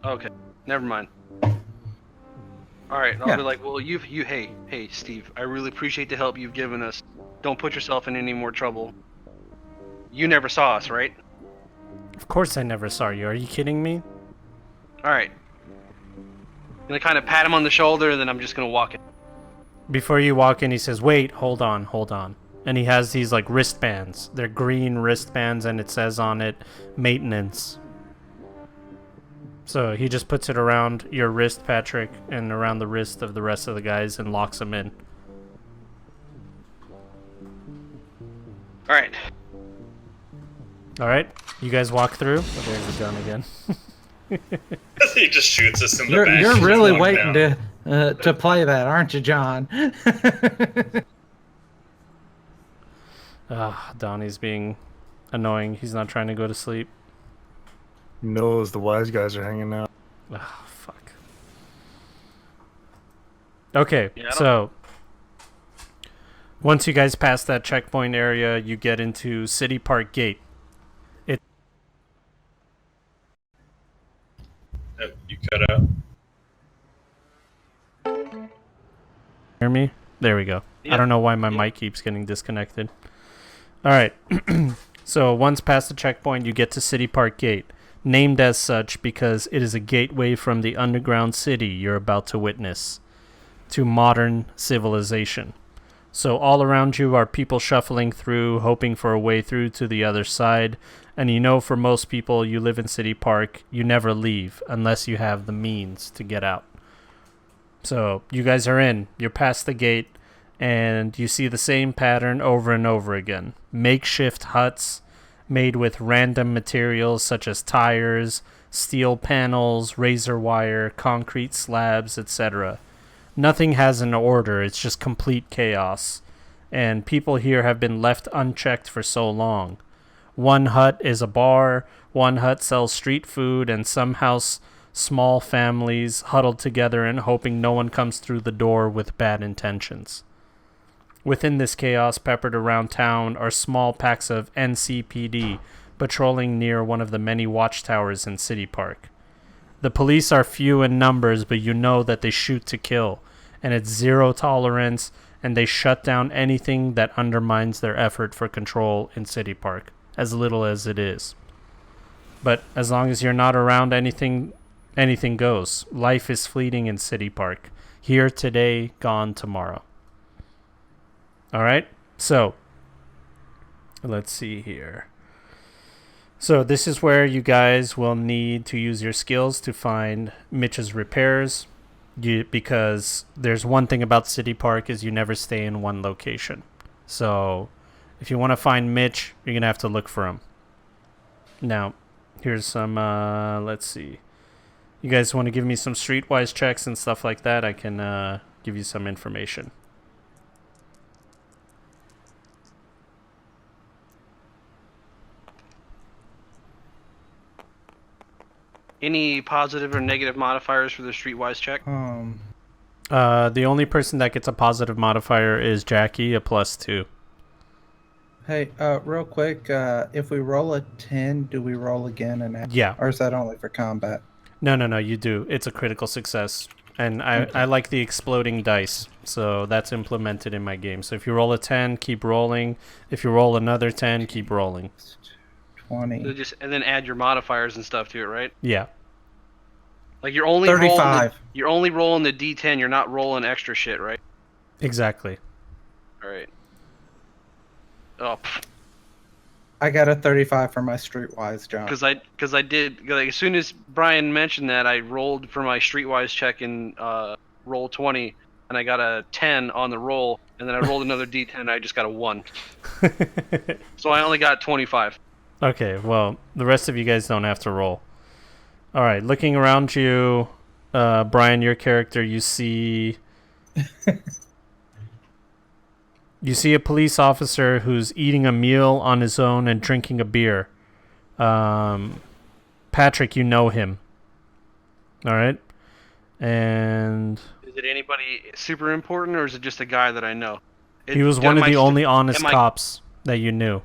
Okay, never mind. All right, I'll be like, well, hey, Steve, I really appreciate the help you've given us. Don't put yourself in any more trouble. You never saw us, right? Of course I never saw you. Are you kidding me? All right. I'm gonna kind of pat him on the shoulder, and then I'm just gonna walk in. Before you walk in, he says, wait, hold on. And he has these like wristbands. They're green wristbands, and it says on it, maintenance. So he just puts it around your wrist, Patrick, and around the wrist of the rest of the guys and locks them in. All right. All right, you guys walk through. Oh, there's the gun again. He just shoots us in the You're back. you're Just really walk waiting down. to play that, aren't you, John? Donnie's being annoying. He's not trying to go to sleep. He knows the wise guys are hanging out. Oh, fuck. Okay, Yeah, I don't- so once you guys pass that checkpoint area, you get into City Park Gate. Yep, you cut out. Hear me? There we go. I Yeah. don't know why my Yeah. mic keeps getting disconnected. All right. So once past the checkpoint, you get to City Park Gate, named as such because it is a gateway from the underground city you're about to witness to modern civilization. So all around you are people shuffling through, hoping for a way through to the other side. And you know, for most people, you live in City Park, you never leave unless you have the means to get out. So you guys are in, you're past the gate, and you see the same pattern over and over again. Makeshift huts made with random materials such as tires, steel panels, razor wire, concrete slabs, etc. Nothing has an order, it's just complete chaos. And people here have been left unchecked for so long. One hut is a bar, one hut sells street food, and some house small families huddled together and hoping no one comes through the door with bad intentions. Within this chaos peppered around town are small packs of NCPD patrolling near one of the many watchtowers in City Park. The police are few in numbers, but you know that they shoot to kill, and it's zero tolerance, and they shut down anything that undermines their effort for control in City Park, as little as it is. But as long as you're not around anything goes. Life is fleeting in City Park. Here today, gone tomorrow. Alright, so let's see here. So this is where you guys will need to use your skills to find Mitch's repairs. Because there's one thing about City Park is you never stay in one location. So if you want to find Mitch, you're going to have to look for him. Now, here's some, let's see. You guys want to give me some streetwise checks and stuff like that? I can give you some information. Any positive or negative modifiers for the streetwise check? The only person that gets a positive modifier is Jackie, a +2. Hey, real quick, if we roll a 10, do we roll again and add? Yeah. Or is that only for combat? No, you do. It's a critical success. And I like the exploding dice, so that's implemented in my game. So if you roll a 10, keep rolling. If you roll another 10, keep rolling. 20. So and then add your modifiers and stuff to it, right? Yeah. Like you're only 35. you're only rolling the D10. You're not rolling extra shit, right? Exactly. All right. Oh, I got a 35 for my streetwise, John. because I did, like, as soon as Brian mentioned that, I rolled for my streetwise check in roll 20, and I got a 10 on the roll, and then I rolled another D10, and I just got a 1. So I only got 25. Okay, well, the rest of you guys don't have to roll. All right, looking around you, Brian, your character, you see... You see a police officer who's eating a meal on his own and drinking a beer. Patrick, you know him. All right? And... Is it anybody super important, or is it just a guy that I know? He was one of the only honest cops that you knew.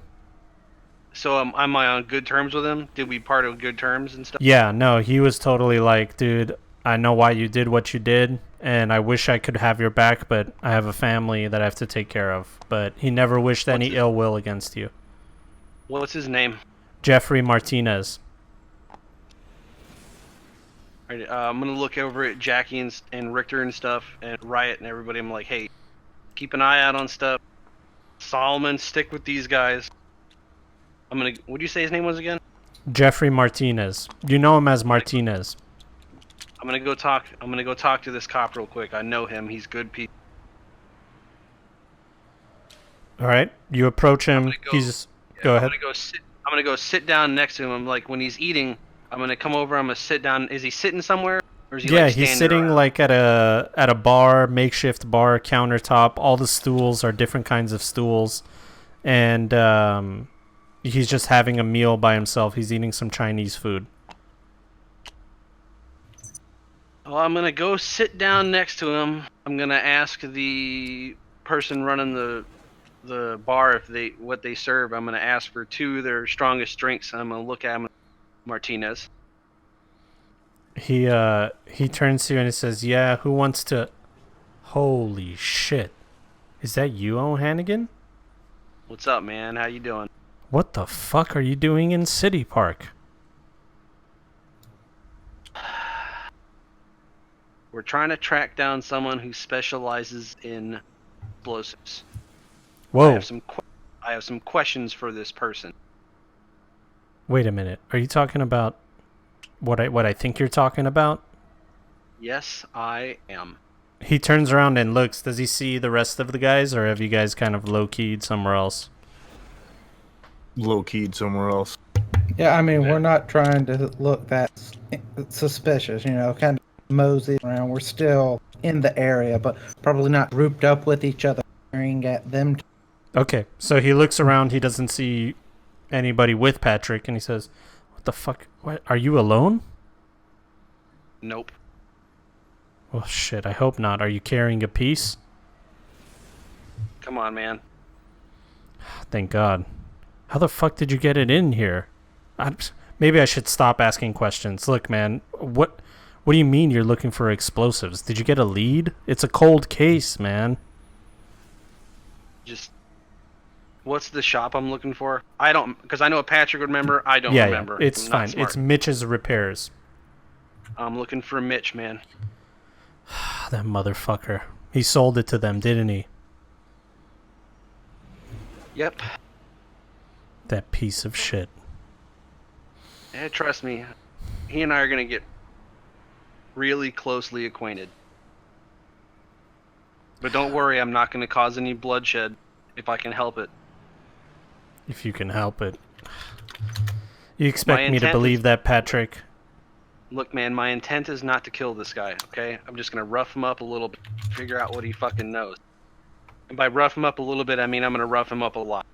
So am I on good terms with him? Did we part of good terms and stuff? Yeah, no, he was totally like, dude, I know why you did what you did, and I wish I could have your back, but I have a family that I have to take care of. But he never wished any ill will against you. What's his name? Jeffrey Martinez. All right, I'm gonna look over at Jackie and Richter and stuff, and Riot and everybody. I'm like, hey, keep an eye out on stuff. Solomon, stick with these guys. I'm gonna. What do you say his name was again? Jeffrey Martinez. You know him as Martinez. I'm gonna go talk to this cop real quick. I know him. He's good people. All right, you approach him. Go ahead. I'm gonna go sit down next to him. I'm like when he's eating, I'm gonna come over. I'm gonna sit down. Is he sitting somewhere, or is he Yeah, like he's standing sitting around? like at a bar, makeshift bar, countertop. All the stools are different kinds of stools, and he's just having a meal by himself. He's eating some Chinese food. Well, I'm gonna go sit down next to him. I'm gonna ask the person running the bar if what they serve. I'm gonna ask for 2 of their strongest drinks. I'm gonna look at him, Martinez. He turns to you and he says, "Yeah, who wants to?" Holy shit! Is that you, O'Hannigan? What's up, man? How you doing? What the fuck are you doing in City Park? We're trying to track down someone who specializes in explosives. Whoa! I have some questions for this person. Wait a minute. Are you talking about what I think you're talking about? Yes, I am. He turns around and looks. Does he see the rest of the guys, or have you guys kind of low-keyed somewhere else? Low-keyed somewhere else. Yeah, I mean, we're not trying to look that suspicious, kind of mosey around. We're still in the area, but probably not grouped up with each other, staring at them. Okay, so he looks around. He doesn't see anybody with Patrick, and he says, "What the fuck? What? Are you alone?" Nope. Well, shit, I hope not. Are you carrying a piece? Come on, man. Thank God. How the fuck did you get it in here? Maybe I should stop asking questions. Look, man, what do you mean you're looking for explosives? Did you get a lead? It's a cold case, man. Just, what's the shop I'm looking for? I don't, because I know Patrick would remember. I don't Yeah, remember. it's I'm not fine. smart. It's Mitch's Repairs. I'm looking for Mitch, man. That motherfucker. He sold it to them, didn't he? Yep. That piece of shit. Yeah, trust me. He and I are going to get really closely acquainted. But don't worry, I'm not going to cause any bloodshed if I can help it. If you can help it. You expect me to intent believe is- that, Patrick? Look, man, my intent is not to kill this guy, okay? I'm just going to rough him up a little bit, figure out what he fucking knows. And by rough him up a little bit, I mean I'm going to rough him up a lot.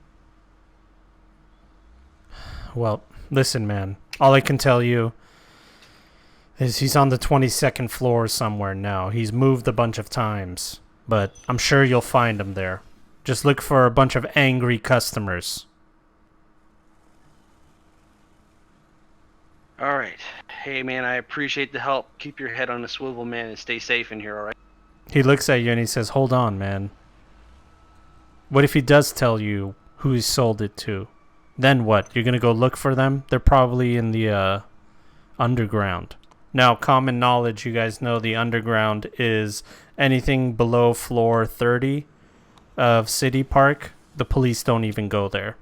Well, listen, man. All I can tell you is he's on the 22nd floor somewhere now. He's moved a bunch of times, but I'm sure you'll find him there. Just look for a bunch of angry customers. All right. Hey, man, I appreciate the help. Keep your head on a swivel, man, and stay safe in here, all right? He looks at you and he says, "Hold on, man. What if he does tell you who he sold it to? Then what? You're going to go look for them? They're probably in the underground." Now, common knowledge, you guys know the underground is anything below floor 30 of City Park. The police don't even go there.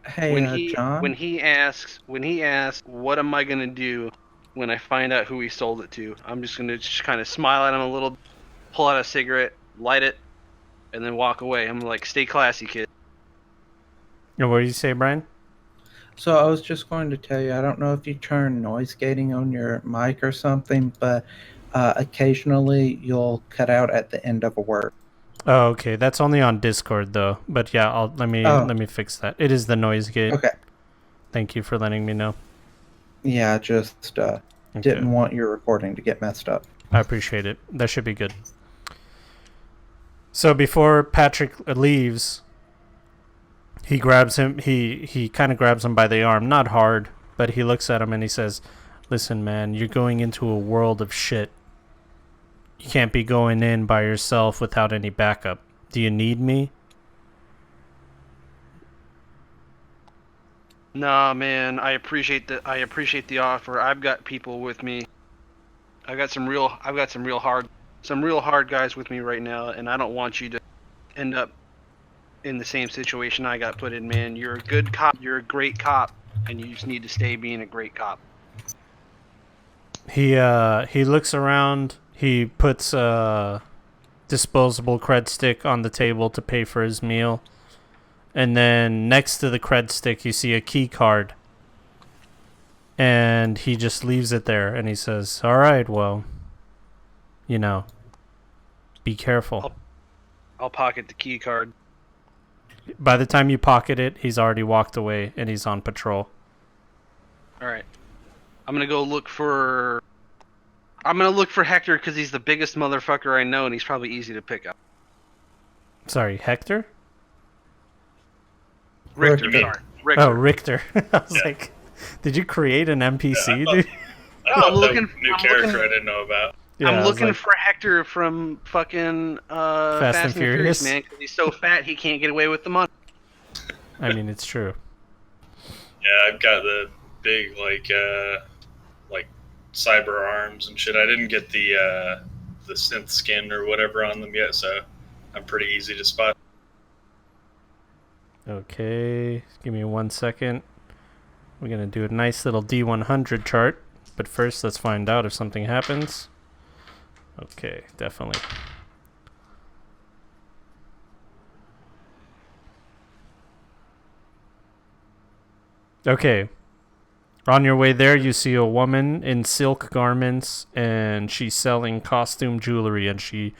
Hey, John. When he asks, what am I gonna do when I find out who he sold it to? I'm just gonna kind of smile at him a little, pull out a cigarette, light it, and then walk away. I'm like, stay classy, kid. And what did you say, Brian? So I was just going to tell you, I don't know if you turn noise gating on your mic or something, but occasionally you'll cut out at the end of a word. Oh, okay. That's only on Discord though. But yeah, let me fix that. It is the noise gate. Okay. Thank you for letting me know. Yeah, just didn't want your recording to get messed up. I appreciate it. That should be good. So before Patrick leaves, he grabs him. He kind of grabs him by the arm, not hard, but he looks at him and he says, "Listen, man, you're going into a world of shit. You can't be going in by yourself without any backup. Do you need me?" Nah, man, I appreciate the offer. I've got people with me. I've got some real hard guys with me right now, and I don't want you to end up in the same situation I got put in, man. You're a good cop. You're a great cop, and you just need to stay being a great cop. He looks around. He puts disposable cred stick on the table to pay for his meal. And then next to the cred stick, you see a key card. And he just leaves it there. And he says, all right, well, be careful. I'll pocket the key card. By the time you pocket it, he's already walked away and he's on patrol. All right. I'm going to go look for... I'm going to look for Hector because he's the biggest motherfucker I know and he's probably easy to pick up. Sorry, Hector? Richter, sorry. Richter. Oh, Richter. I was like, did you create an NPC, dude? I'm looking new character I didn't know about. Yeah, I'm looking for Hector from fucking Fast and Furious, man, because he's so fat he can't get away with the money. I mean, it's true. Yeah, I've got the big like cyber arms and shit. I didn't get the synth skin or whatever on them yet, so I'm pretty easy to spot. Okay, give me 1 second. We're gonna do a nice little D100 chart, but first let's find out if something happens. Okay, definitely. Okay. On your way there, you see a woman in silk garments, and she's selling costume jewelry, and she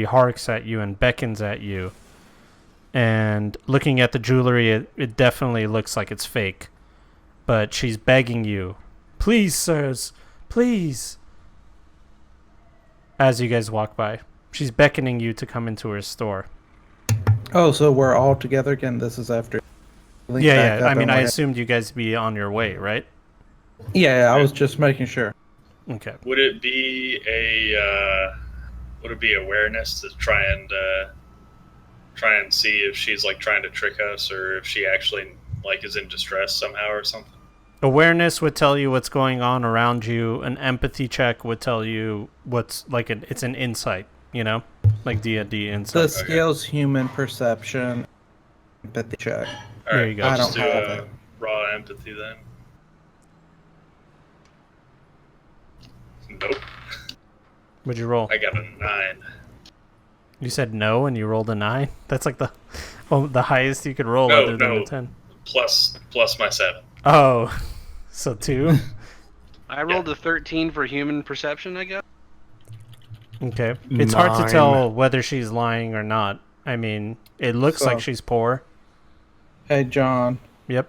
harks at you and beckons at you. And looking at the jewelry, it definitely looks like it's fake. But she's begging you, please, sirs, please. As you guys walk by, she's beckoning you to come into her store. Oh, so we're all together again? This is after... Yeah. I mean, I assumed you guys be on your way, right? Yeah, I was just making sure. Okay. Would it be awareness to try and see if she's like trying to trick us or if she actually like is in distress somehow or something? Awareness would tell you what's going on around you. An empathy check would tell you what's like it's an insight, like D&D insight. The skills, human perception, empathy check. All There right, you go. I'll I just don't do have a it. raw empathy then. Nope. What'd you roll? I got a 9. You said no, and you rolled a 9. That's like the highest you could roll No, other than no. a 10. Plus my 7. Oh, so 2. I rolled a 13 for human perception, I guess. Okay. It's hard to 9. tell whether she's lying or not. I mean, it looks So- like she's poor. Hey, John. Yep.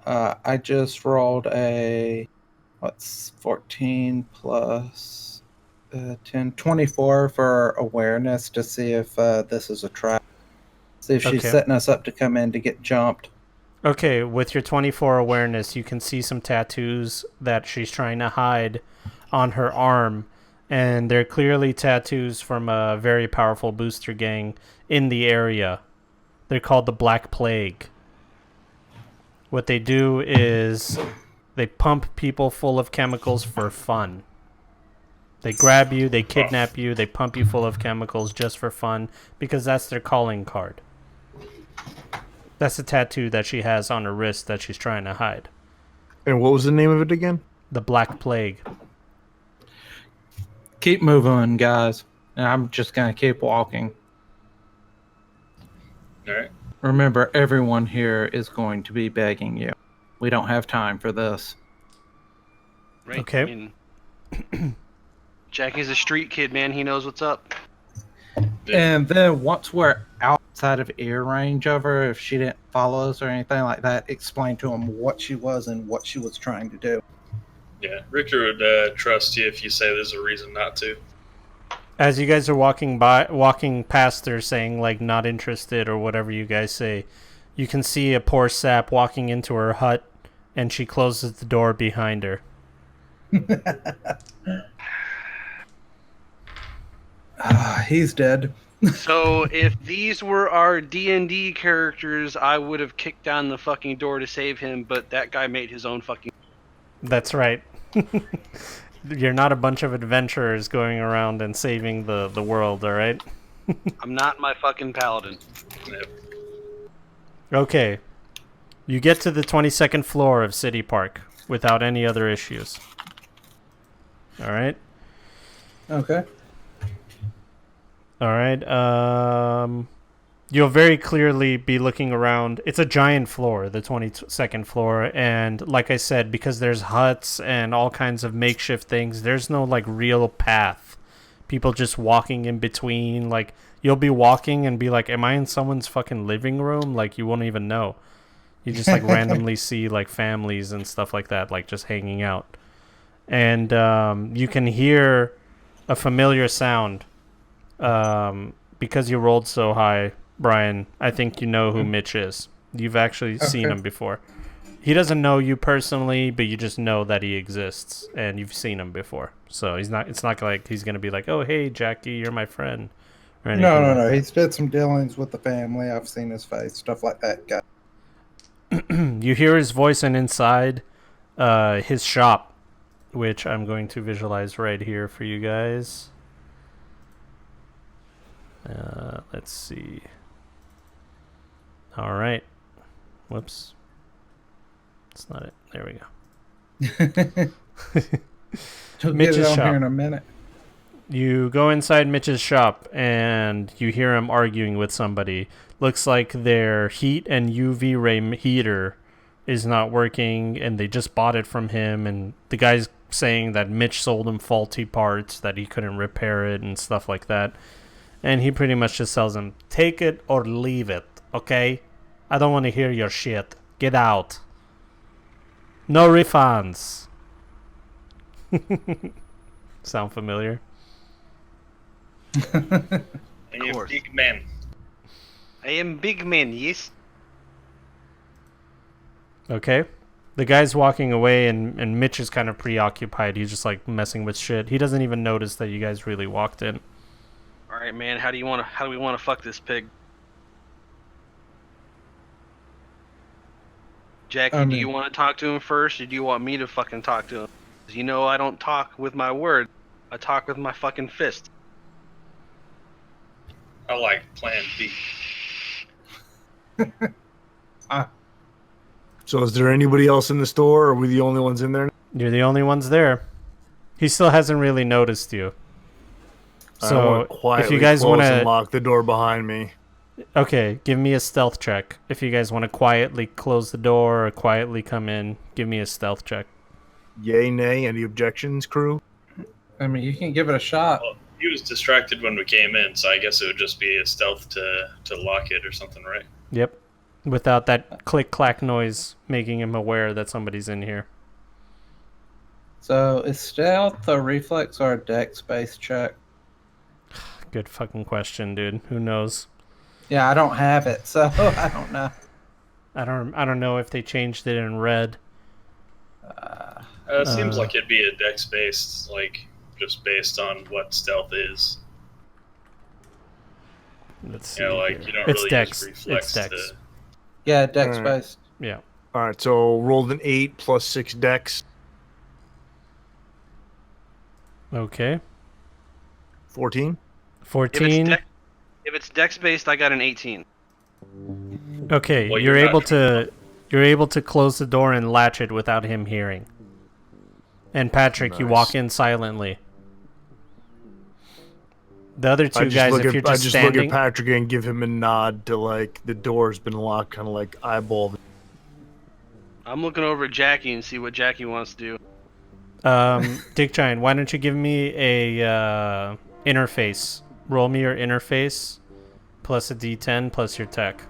I just rolled a 14 plus 10, 24 for awareness to see if this is a trap. See if she's Okay. setting us up to come in to get jumped. Okay, with your 24 awareness, you can see some tattoos that she's trying to hide on her arm, and they're clearly tattoos from a very powerful booster gang in the area. They're called the Black Plague. What they do is they pump people full of chemicals for fun. They grab you, they kidnap you, they pump you full of chemicals just for fun because that's their calling card. That's the tattoo that she has on her wrist that she's trying to hide. And what was the name of it again? The Black Plague. Keep moving, guys. And I'm just going to keep walking. All right. Remember, everyone here is going to be begging you. We don't have time for this. Right? Okay. I mean, Jackie's a street kid, man. He knows what's up. And then once we're outside of ear range of her, if she didn't follow us or anything like that, explain to them what she was and what she was trying to do. Yeah, Richter would trust you if you say there's a reason not to. As you guys are walking past her saying, like, not interested or whatever you guys say, you can see a poor sap walking into her hut, and she closes the door behind her. He's dead. So if these were our D&D characters, I would have kicked down the fucking door to save him, but that guy made his own fucking... That's right. You're not a bunch of adventurers going around and saving the world, alright? I'm not my fucking paladin. Yep. Okay. You get to the 22nd floor of City Park without any other issues. Alright? Okay. All right. You'll very clearly be looking around. It's a giant floor, the 22nd floor, and like I said, because there's huts and all kinds of makeshift things, there's no like real path. People just walking in between. Like you'll be walking and be like, "Am I in someone's fucking living room?" Like you won't even know. You just like randomly see like families and stuff like that, like just hanging out, and you can hear a familiar sound. Because you rolled so high, Brian, I think you know who Mitch is. You've actually seen him before. He doesn't know you personally, but you just know that he exists, and you've seen him before. So he's not. It's not like he's gonna be like, "Oh, hey, Jackie, you're my friend." Or anything No. He's did some dealings with the family. I've seen his face, stuff like that. Guy. You hear his voice, and inside his shop, which I'm going to visualize right here for you guys. Let's see. All right. Whoops. That's not it. There we go. He'll Mitch's get it on shop. here in a minute. You go inside Mitch's shop and you hear him arguing with somebody. Looks like their heat and UV ray heater is not working and they just bought it from him, and the guy's saying that Mitch sold him faulty parts, that he couldn't repair it and stuff like that. And he pretty much just tells him, "Take it or leave it, okay? I don't want to hear your shit. Get out. No refunds." Sound familiar? I am course. big man. I am big man, yes. Okay. The guy's walking away and Mitch is kind of preoccupied. He's just like messing with shit. He doesn't even notice that you guys really walked in. All right, man. How do we want to fuck this pig? Jackie, do you want to talk to him first, or do you want me to fucking talk to him? 'Cause you know I don't talk with my words. I talk with my fucking fist. I like Plan B. So is there anybody else in the store, or are we the only ones in there? You're the only ones there. He still hasn't really noticed you. So if you guys want to lock the door behind me. Okay, give me a stealth check. If you guys want to quietly close the door or quietly come in, give me a stealth check. Yay, nay, any objections, crew? I mean, you can give it a shot. Well, he was distracted when we came in, so I guess it would just be a stealth to lock it or something, right? Yep. Without that click-clack noise making him aware that somebody's in here. So is stealth a reflex or a dex-based check? Good fucking question, dude. Who knows? Yeah, I don't have it, so I don't know. I don't know if they changed it in red. It seems like it'd be a dex based, like just based on what stealth is. Let's see. You know, like here. you don't It's really dex. use reflex It's dex. to. Yeah, dex-based. Yeah. All right, so rolled an 8 plus 6 dex. Okay. 14. 14. If it's dex based, I got an 18. Okay, Well, you're you're able not- to close the door and latch it without him hearing. And Patrick, you Nice. walk in silently. The other two I just guys, look if at you're I just just look standing, at Patrick and give him a nod to like the door's been locked, kind of like eyeball. I'm looking over at Jackie and see what Jackie wants to do. Dick Giant, why don't you give me a interface? Roll me your interface plus a D10 plus your tech.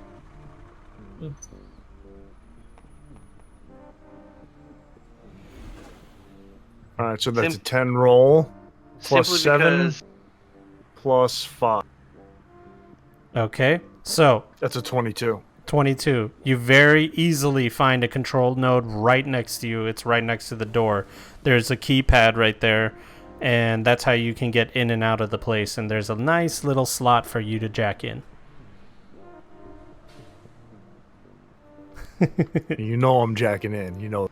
All right, so that's Sim- a 10 roll plus Simply 7 because plus 5. Okay, so That's a 22. 22. You very easily find a control node right next to you. It's right next to the door. There's a keypad right there, and that's how you can get in and out of the place. And there's a nice little slot for you to jack in. You know I'm jacking in. You know.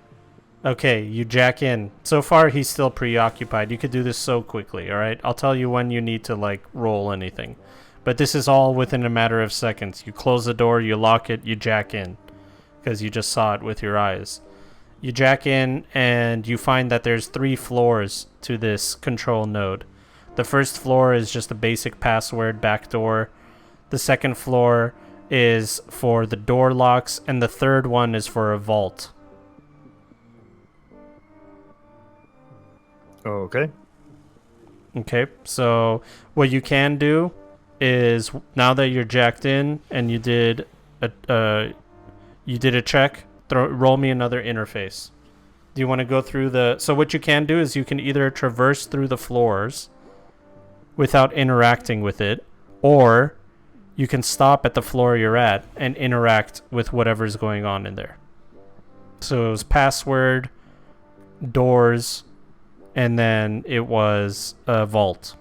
Okay, you jack in. So far, he's still preoccupied. You could do this so quickly, all right? I'll tell you when you need to, like, roll anything. But this is all within a matter of seconds. You close the door, you lock it, you jack in. Because you just saw it with your eyes. You jack in, and you find that there's 3 floors to this control node. The first floor is just a basic password back door. The second floor is for the door locks, and the third one is for a vault. Okay. Okay, so what you can do is, now that you're jacked in and you did a check, roll me another interface. Do you want to go through the... So what you can do is you can either traverse through the floors without interacting with it, or you can stop at the floor you're at and interact with whatever's going on in there. So it was password, doors, and then it was a vault.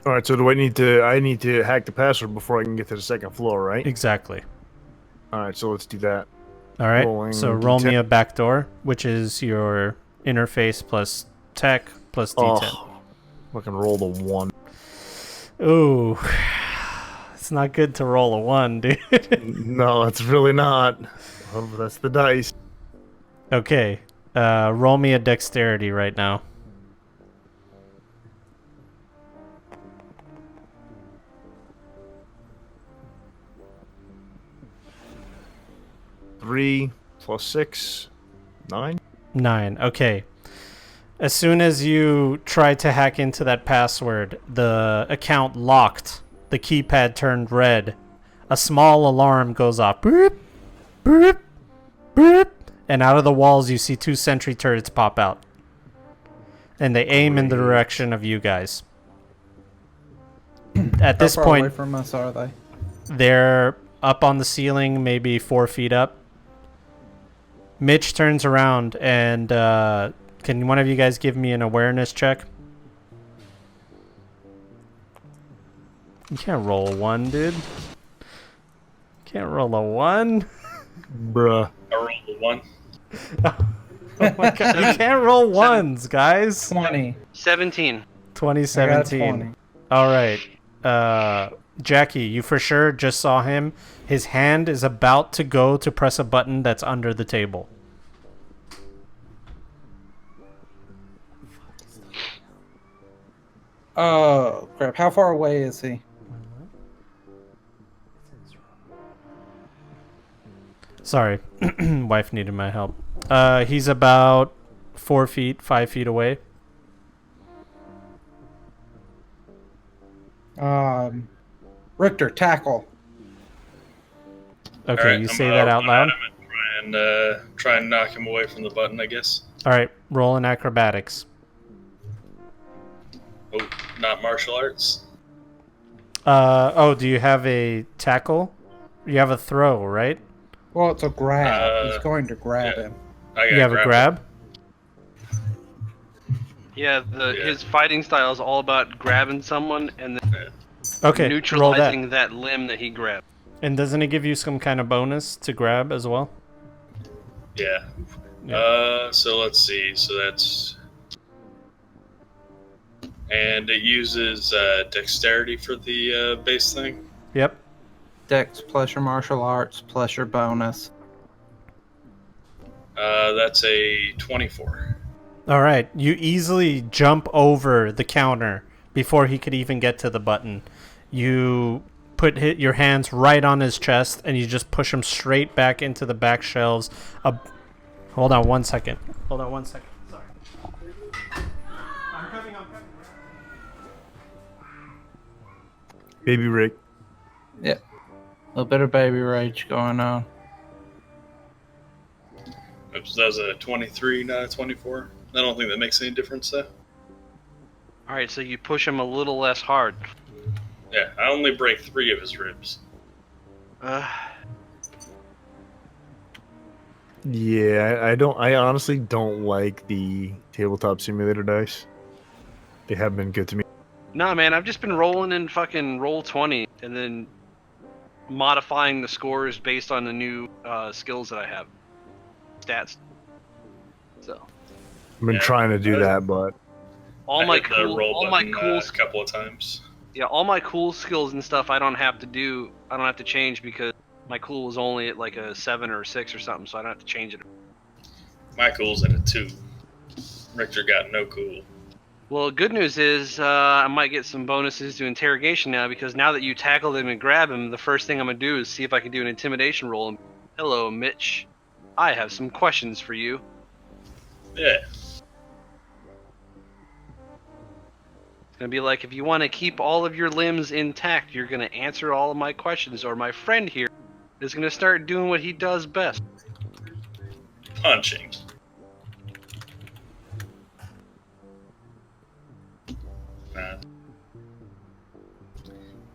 All right. So do I need to hack the password before I can get to the second floor, right? Exactly. All right. So let's do that. All right. Rolling So roll me D10. a backdoor, which is your interface plus tech plus D10. Oh, fucking roll the 1. Ooh. It's not good to roll a 1, dude. No, it's really not. Oh, that's the dice. Okay. Roll me a dexterity right now. Three plus 6, 9. 9. Okay. As soon as you tried to hack into that password, the account locked. The keypad turned red. A small alarm goes off. Boop, boop, boop. And out of the walls, you see 2 sentry turrets pop out. And they aim in the direction of you guys. At this How far away point, from us are they? they're up on the ceiling, maybe 4 feet up. Mitch turns around and can one of you guys give me an awareness check? You can't roll a 1, dude. Can't roll a 1. Bruh. I rolled a 1. Oh my god, you can't roll 1s, guys. 20. 17. 2017. I got a 20. All right. Jackie, you for sure just saw him. His hand is about to go to press a button that's under the table. Oh, crap. How far away is he? Sorry, wife needed my help. He's about 4 feet, 5 feet away. Richter, tackle. Okay, All right, you I'm say gonna that out run loud? at him and try and knock him away from the button, I guess. All right, roll an acrobatics. Oh, not martial arts. Oh, do you have a tackle? You have a throw, right? Well, it's a grab. He's going to grab yeah. him. I got You have a grab? Yeah, his fighting style is all about grabbing someone and then Okay, roll that. neutralizing that limb that he grabbed. And doesn't it give you some kind of bonus to grab as well? Yeah. So let's see. So that's... And it uses dexterity for the base thing? Yep. Dex plus your martial arts plus your bonus. That's a 24. All right, you easily jump over the counter before he could even get to the button. You hit your hands right on his chest, and you just push him straight back into the back shelves. Hold on 1 second. Hold on 1 second. Sorry. I'm coming. Baby Rick. Yeah. A little bit of baby rage going on. Oops, that was a 23, not a 24. I don't think that makes any difference, though. Alright, so you push him a little less hard. Yeah, I only break 3 of his ribs. Yeah, I honestly don't like the tabletop simulator dice. They have been good to me. Nah, man, I've just been rolling in fucking Roll20 and then modifying the scores based on the new skills that I have. Stats. So. I've been trying to do that, but All I my hit the cool, roll all my button, cool, a couple of times. yeah, all my cool skills and stuff I don't have to do. I don't have to change because my cool was only at like a 7 or a 6 or something, so I don't have to change it. My cool's at a 2. Richter got no cool. Well, good news is I might get some bonuses to interrogation now, because now that you tackled him and grab him, the first thing I'm going to do is see if I can do an intimidation roll. Hello, Mitch. I have some questions for you. Yeah. It's going to be like, if you want to keep all of your limbs intact, you're going to answer all of my questions, or my friend here is going to start doing what he does best. Punching.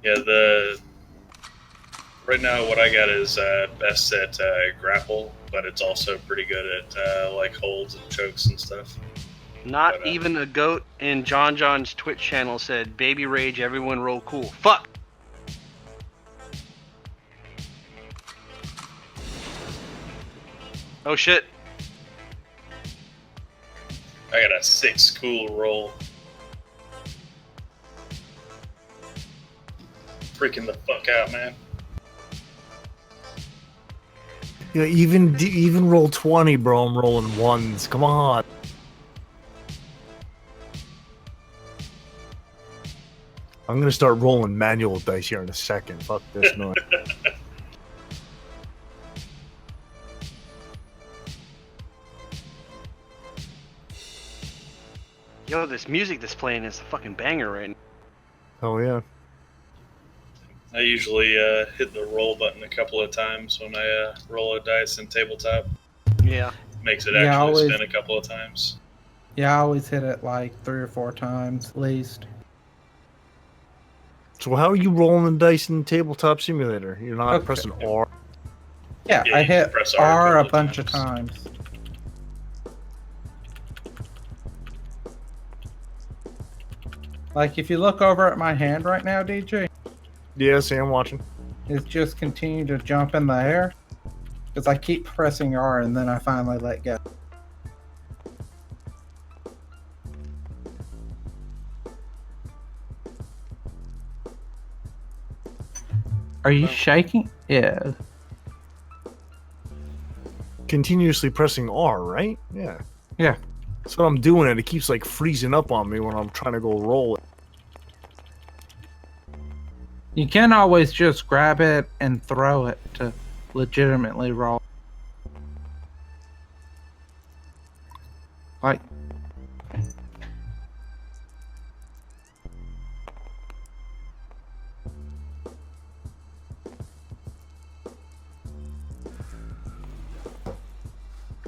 Yeah, right now what I got is best at grapple, but it's also pretty good at like holds and chokes and stuff. Not But, even a goat in John's Twitch channel said, "Baby Rage, everyone roll cool." Fuck! Oh shit. I got a 6 cool roll. Freaking the fuck out, man. Yeah, even roll 20, bro. I'm rolling ones. Come on. I'm gonna start rolling manual dice here in a second. Fuck this noise. Yo, this music that's playing is a fucking banger right now. Oh yeah. I usually hit the roll button a couple of times when I roll a dice in tabletop. Yeah. Makes it Yeah, actually always- spin a couple of times. Yeah, I always hit it like 3 or 4 times at least. So how are you rolling the dice in Tabletop Simulator? You're not Okay. pressing R. Yeah, Yeah, I you can hit press R R a couple of bunch of times. times. Like if you look over at my hand right now, DJ, Yeah, see, I'm watching. it's just continue to jump in the air. Because I keep pressing R and then I finally let go. Are you shaking? Yeah. Continuously pressing R, right? Yeah. Yeah. That's what I'm doing, and it keeps like freezing up on me when I'm trying to go roll it. You can always just grab it and throw it to legitimately roll. Like,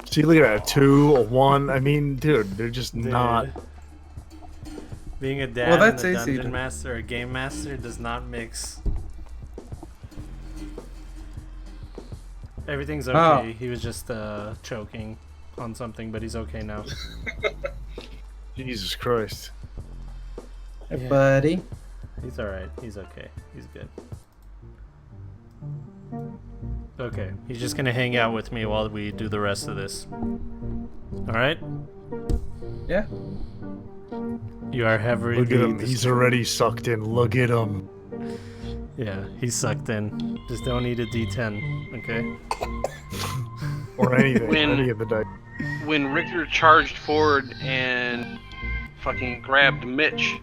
See, look at that. A 2, a 1. I mean, dude, they're just not. Being a dad Well, that's and a easy dungeon to- master or game master does not mix. Everything's okay. Oh. He was just choking on something, but he's okay now. Jesus Christ. hey, Yeah. buddy. He's alright. He's okay. He's good. Okay. He's just gonna hang out with me while we do the rest of this. Alright? Yeah. You are heavily Look at him. He's already sucked in. Look at him. Yeah, he's sucked in. Just don't eat a D10, okay? Or anything. When- Any of the dice. When Richter charged forward and fucking grabbed Mitch,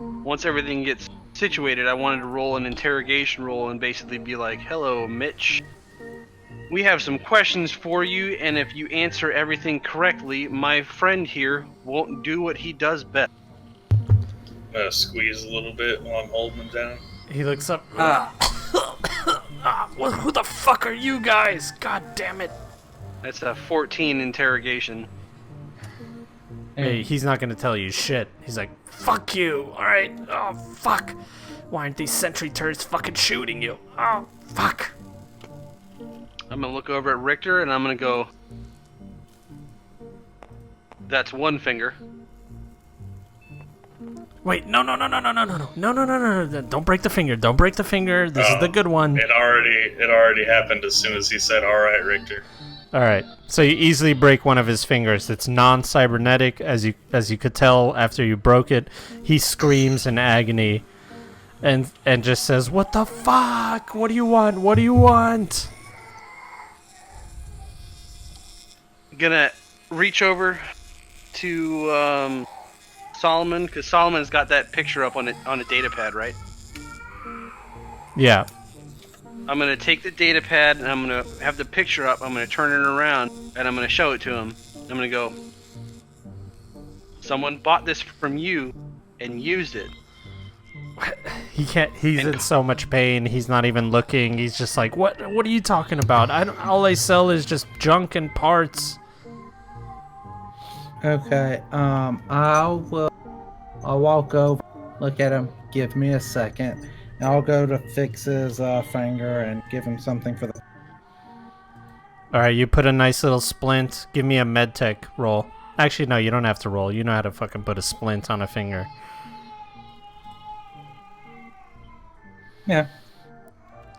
once everything gets situated, I wanted to roll an interrogation roll and basically be like, "Hello, Mitch. We have some questions for you, and if you answer everything correctly, my friend here won't do what he does best." I'm gonna squeeze a little bit while I'm holding him down. He looks up. Who the fuck are you guys? God damn it. That's a 14 interrogation. Hey, he's not gonna tell you shit. He's like, fuck you, alright? Oh, fuck. Why aren't these sentry turrets fucking shooting you? Oh, fuck. I'm gonna look over at Richter and I'm gonna go, "That's one finger." Wait, no. Don't break the finger. Don't break the finger. This is the good one. It already happened as soon as he said, "All right, Richter." Alright, so you easily break one of his fingers. It's non-cybernetic, as you could tell after you broke it. He screams in agony and just says, "What the fuck? What do you want? What do you want?" Gonna reach over to Solomon, because Solomon's got that picture up on a data pad, right? Yeah. I'm gonna take the data pad and I'm gonna have the picture up. I'm gonna turn it around and I'm gonna show it to him. I'm gonna go, someone bought this from you and used it. He can't. He's in so much pain. He's not even looking. He's just like, what? What are you talking about? All I sell is just junk and parts. Okay. I'll walk over, look at him. Give me a second. And I'll go to fix his finger and give him something for the. All right, you put a nice little splint. Give me a medtech roll. Actually, no, you don't have to roll. You know how to fucking put a splint on a finger. Yeah.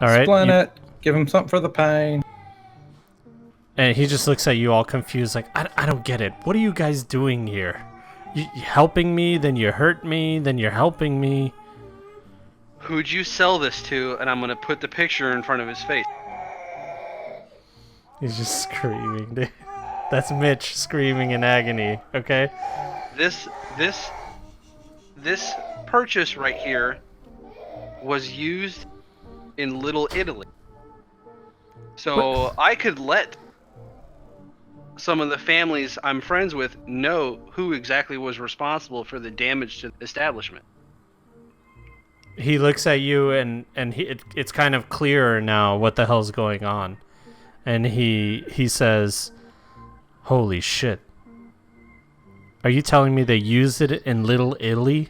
All right. Splint it. Give him something for the pain. And he just looks at you all confused, like, I don't get it. What are you guys doing here? You helping me, then you hurt me, then you're helping me. Who'd you sell this to? And I'm gonna put the picture in front of his face. He's just screaming, dude. That's Mitch screaming in agony, okay? This purchase right here was used in Little Italy. So I could let some of the families I'm friends with know who exactly was responsible for the damage to the establishment. He looks at you, and it's kind of clearer now what the hell's going on. And he says, holy shit. Are you telling me they used it in Little Italy?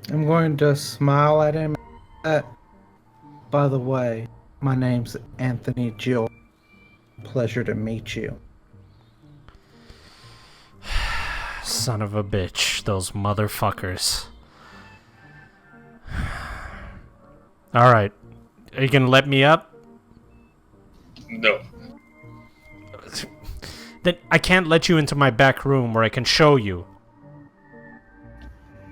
I'm going to smile at him. By the way, my name's Anthony Jill. Pleasure to meet you. Son of a bitch, those motherfuckers. Alright. Are you gonna let me up? No. Then I can't let you into my back room where I can show you.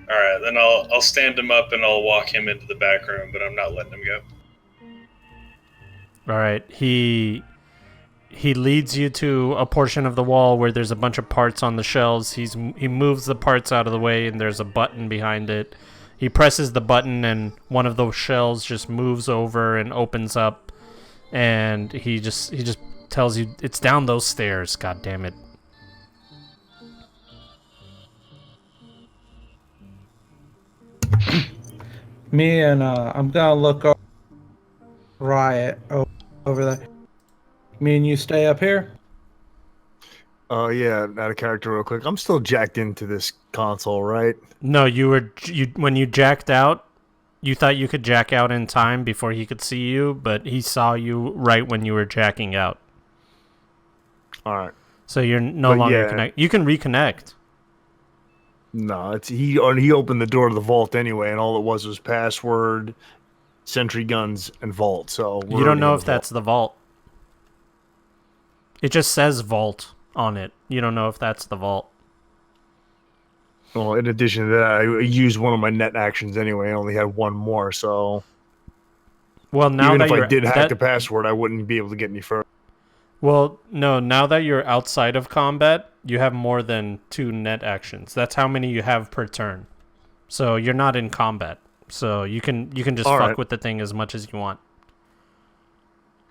Alright, then I'll stand him up and I'll walk him into the back room, but I'm not letting him go. Alright, he leads you to a portion of the wall where there's a bunch of parts on the shelves. He moves the parts out of the way and there's a button behind it. He presses the button and one of those shelves just moves over and opens up, and he just tells you it's down those stairs, god damn it. Me and I'm gonna look over Riot over there. Me and you stay up here. Yeah, out of character real quick. I'm still jacked into this console, right? No, when you jacked out, you thought you could jack out in time before he could see you, but he saw you right when you were jacking out. Alright. So you're no longer connected. You can reconnect. No, he opened the door to the vault anyway, and all it was password, sentry guns, and vault. So you don't know if that's the vault. It just says vault on it. You don't know if that's the vault. Well, in addition to that, I used one of my net actions anyway. I only had one more, so well, now even that if I did hack the password, I wouldn't be able to get any further. Well, no, now that you're outside of combat, you have more than 2 net actions. That's how many you have per turn. So you're not in combat. So you can just fuck with the thing as much as you want.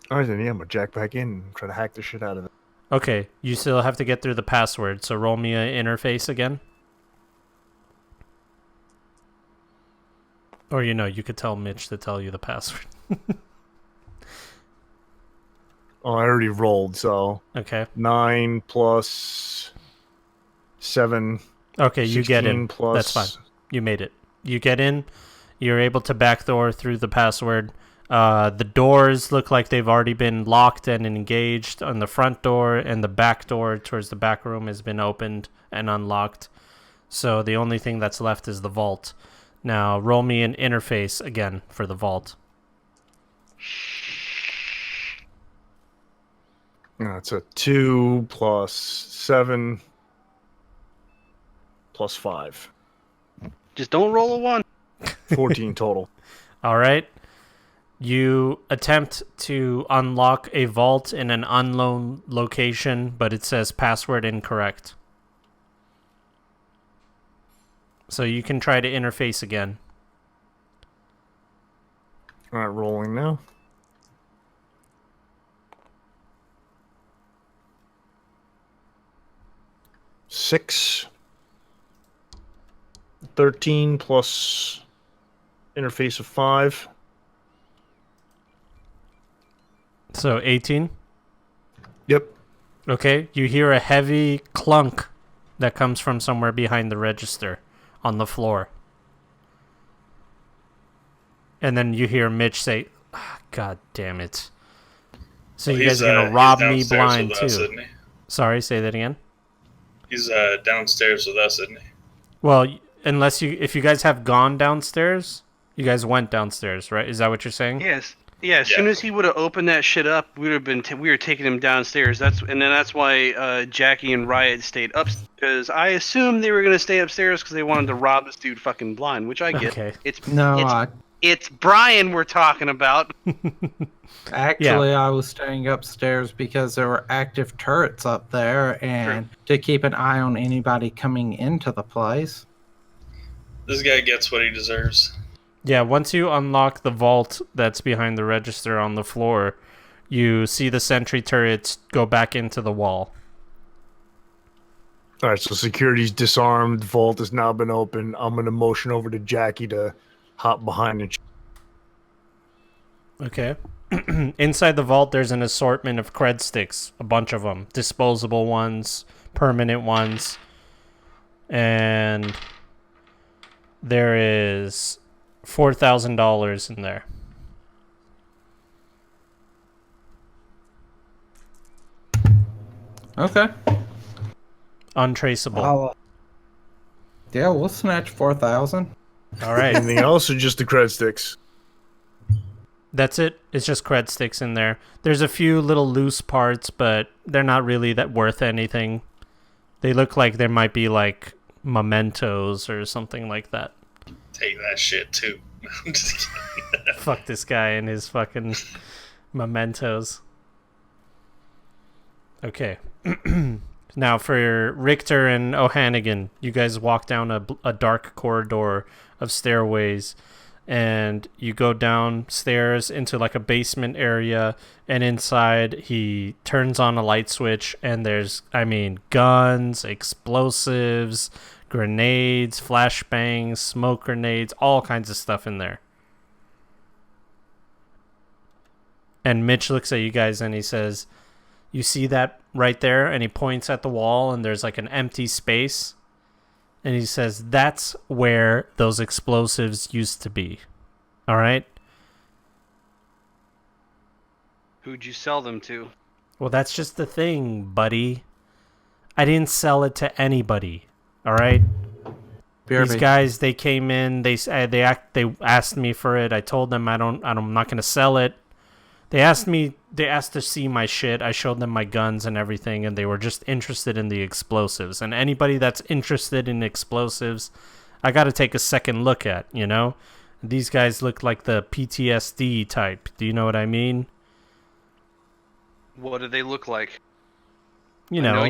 All right, then, yeah, I'm going to jack back in and try to hack the shit out of it. Okay, you still have to get through the password, so roll me an interface again. Or, you could tell Mitch to tell you the password. Oh, I already rolled, so... Okay. 9 plus 7. Okay, you get in. Plus... That's fine. You made it. You get in. You're able to backdoor through the password. The doors look like they've already been locked and engaged on the front door, and the back door towards the back room has been opened and unlocked. So the only thing that's left is the vault. Now, roll me an interface again for the vault. It's a 2 plus 7 plus 5. Just don't roll a 1. 14 total. All right. You attempt to unlock a vault in an unknown location, but it says password incorrect. So you can try to interface again. All right, rolling now. 6, 13 plus interface of 5. So 18? Yep. Okay, you hear a heavy clunk that comes from somewhere behind the register on the floor. And then you hear Mitch say, God damn it. So you guys are going to rob me blind too. Isn't he? Sorry, say that again. He's downstairs with us, isn't he? Well, if you guys have gone downstairs, you guys went downstairs, right? Is that what you're saying? Yes. Yeah, as soon as he would have opened that shit up, we were taking him downstairs. That's why Jackie and Riot stayed up, because I assumed they were gonna stay upstairs because they wanted to rob this dude fucking blind, which I get. Okay. It's Brian we're talking about. Actually, I was staying upstairs because there were active turrets up there, and to keep an eye on anybody coming into the place. This guy gets what he deserves. Yeah, once you unlock the vault that's behind the register on the floor, you see the sentry turrets go back into the wall. All right, so security's disarmed. Vault has now been opened. I'm going to motion over to Jackie to hop behind and... Okay. Inside the vault, there's an assortment of cred sticks, a bunch of them. Disposable ones, permanent ones. And there is $4,000 in there. Okay. Untraceable. Yeah, we'll snatch 4,000. All right. Anything else or just the cred sticks? That's it. It's just cred sticks in there. There's a few little loose parts, but they're not really that worth anything. They look like there might be like mementos or something like that. Take that shit too. I'm just kidding. Fuck this guy and his fucking mementos. Okay. Now for Richter and O'Hannigan, you guys walk down a dark corridor of stairways, and you go downstairs into like a basement area, and inside he turns on a light switch, and there's, guns, explosives, grenades, flashbangs, smoke grenades, all kinds of stuff in there. And Mitch looks at you guys and he says, "You see that right there?" And he points at the wall, and there's like an empty space. And he says, "That's where those explosives used to be." All right? Who'd you sell them to? Well, that's just the thing, buddy. I didn't sell it to anybody. All right? These guys, they came in, they asked me for it. I told them I'm not going to sell it. They asked to see my shit. I showed them my guns and everything, and they were just interested in the explosives. And anybody that's interested in explosives, I got to take a second look at, you know? These guys look like the PTSD type. Do you know what I mean? What do they look like? You know,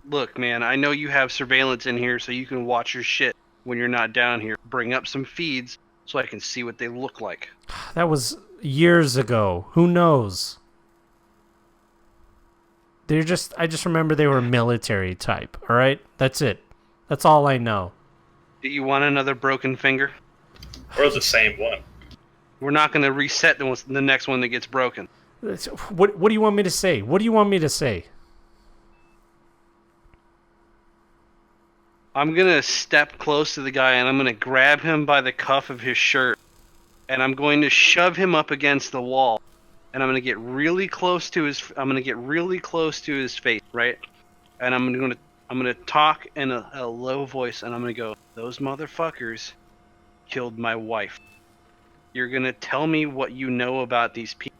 Look, man, I know you have surveillance in here so you can watch your shit when you're not down here. Bring up some feeds so I can see what they look like. That was years ago. Who knows? I just remember they were military type, all right? That's it. That's all I know. Do you want another broken finger? Or the same one. We're not going to reset the next one that gets broken. What do you want me to say? What do you want me to say? I'm going to step close to the guy and I'm going to grab him by the cuff of his shirt. And I'm going to shove him up against the wall. And I'm going to get really close to his face, right? And I'm going to talk in a low voice, and I'm going to go, "Those motherfuckers killed my wife. You're going to tell me what you know about these people.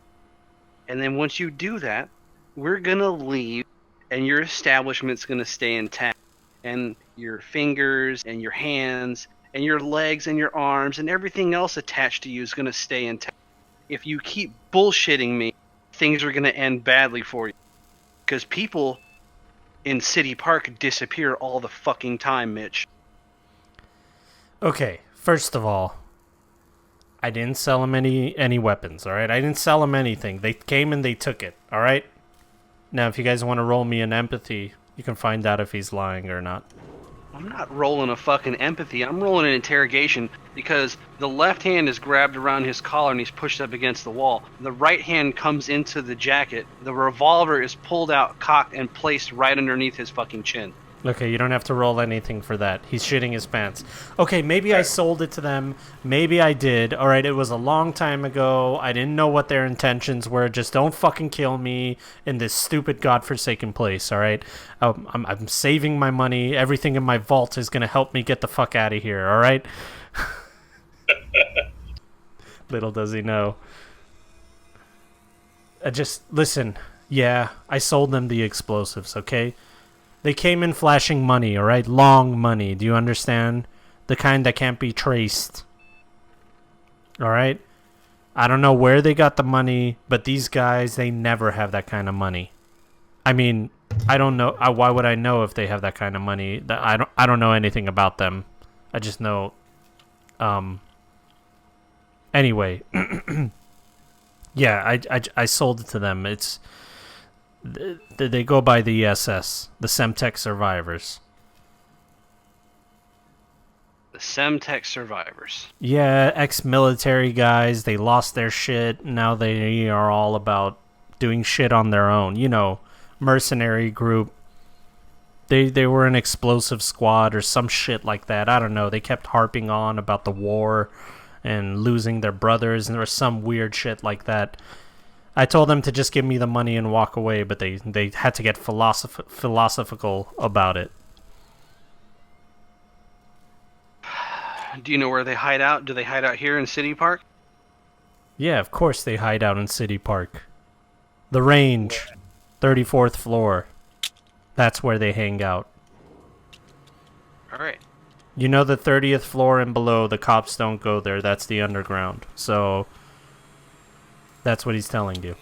And then once you do that, we're going to leave, and your establishment's going to stay intact. And your fingers and your hands and your legs and your arms and everything else attached to you is going to stay intact. if you keep bullshitting me, things are going to end badly for you. Because people in City Park disappear all the fucking time, Mitch. Okay, first of all, I didn't sell him any weapons, all right? I didn't sell him anything. They came and they took it, all right? Now, if you guys want to roll me an empathy, you can find out if he's lying or not. I'm not rolling a fucking empathy. I'm rolling an interrogation because the left hand is grabbed around his collar and he's pushed up against the wall. The right hand comes into the jacket. The revolver is pulled out, cocked, and placed right underneath his fucking chin. Okay, you don't have to roll anything for that. He's shitting his pants. Okay, maybe I sold it to them. Maybe I did. All right, it was a long time ago. I didn't know what their intentions were. Just don't fucking kill me in this stupid godforsaken place, all right? I'm saving my money. Everything in my vault is going to help me get the fuck out of here, all right? Little does he know. Just listen. Yeah, I sold them the explosives, okay? They came in flashing money, all right? Long money. Do you understand? The kind that can't be traced. All right? I don't know where they got the money, but these guys, they never have that kind of money. I mean, I don't know. Why would I know if they have that kind of money? I don't know anything about them. I just know. Anyway, yeah, I sold it to them. It's. They go by the ESS, the Semtech Survivors. The Semtech Survivors. Yeah, ex-military guys. They lost their shit. Now they are all about doing shit on their own. You know, mercenary group. They were an explosive squad or some shit like that. I don't know. They kept harping on about the war and losing their brothers, and there was some weird shit like that. I told them to just give me the money and walk away, but they had to get philosophical about it. Do you know where they hide out? Do they hide out here in City Park? Yeah, of course they hide out in City Park. The Range, 34th floor. That's where they hang out. All right. You know the 30th floor and below, the cops don't go there. That's the underground. So that's what he's telling you.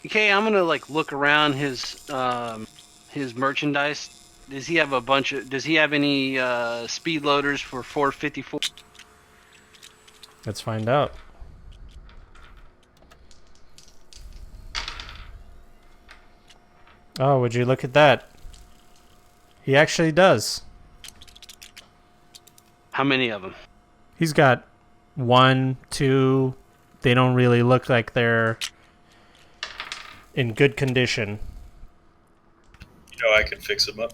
Okay, I'm gonna look around his merchandise. Does he have Does he have any speed loaders for 454? Let's find out. Oh, would you look at that? He actually does. How many of them? He's got 1, 2. They don't really look like they're in good condition. You know I can fix them up.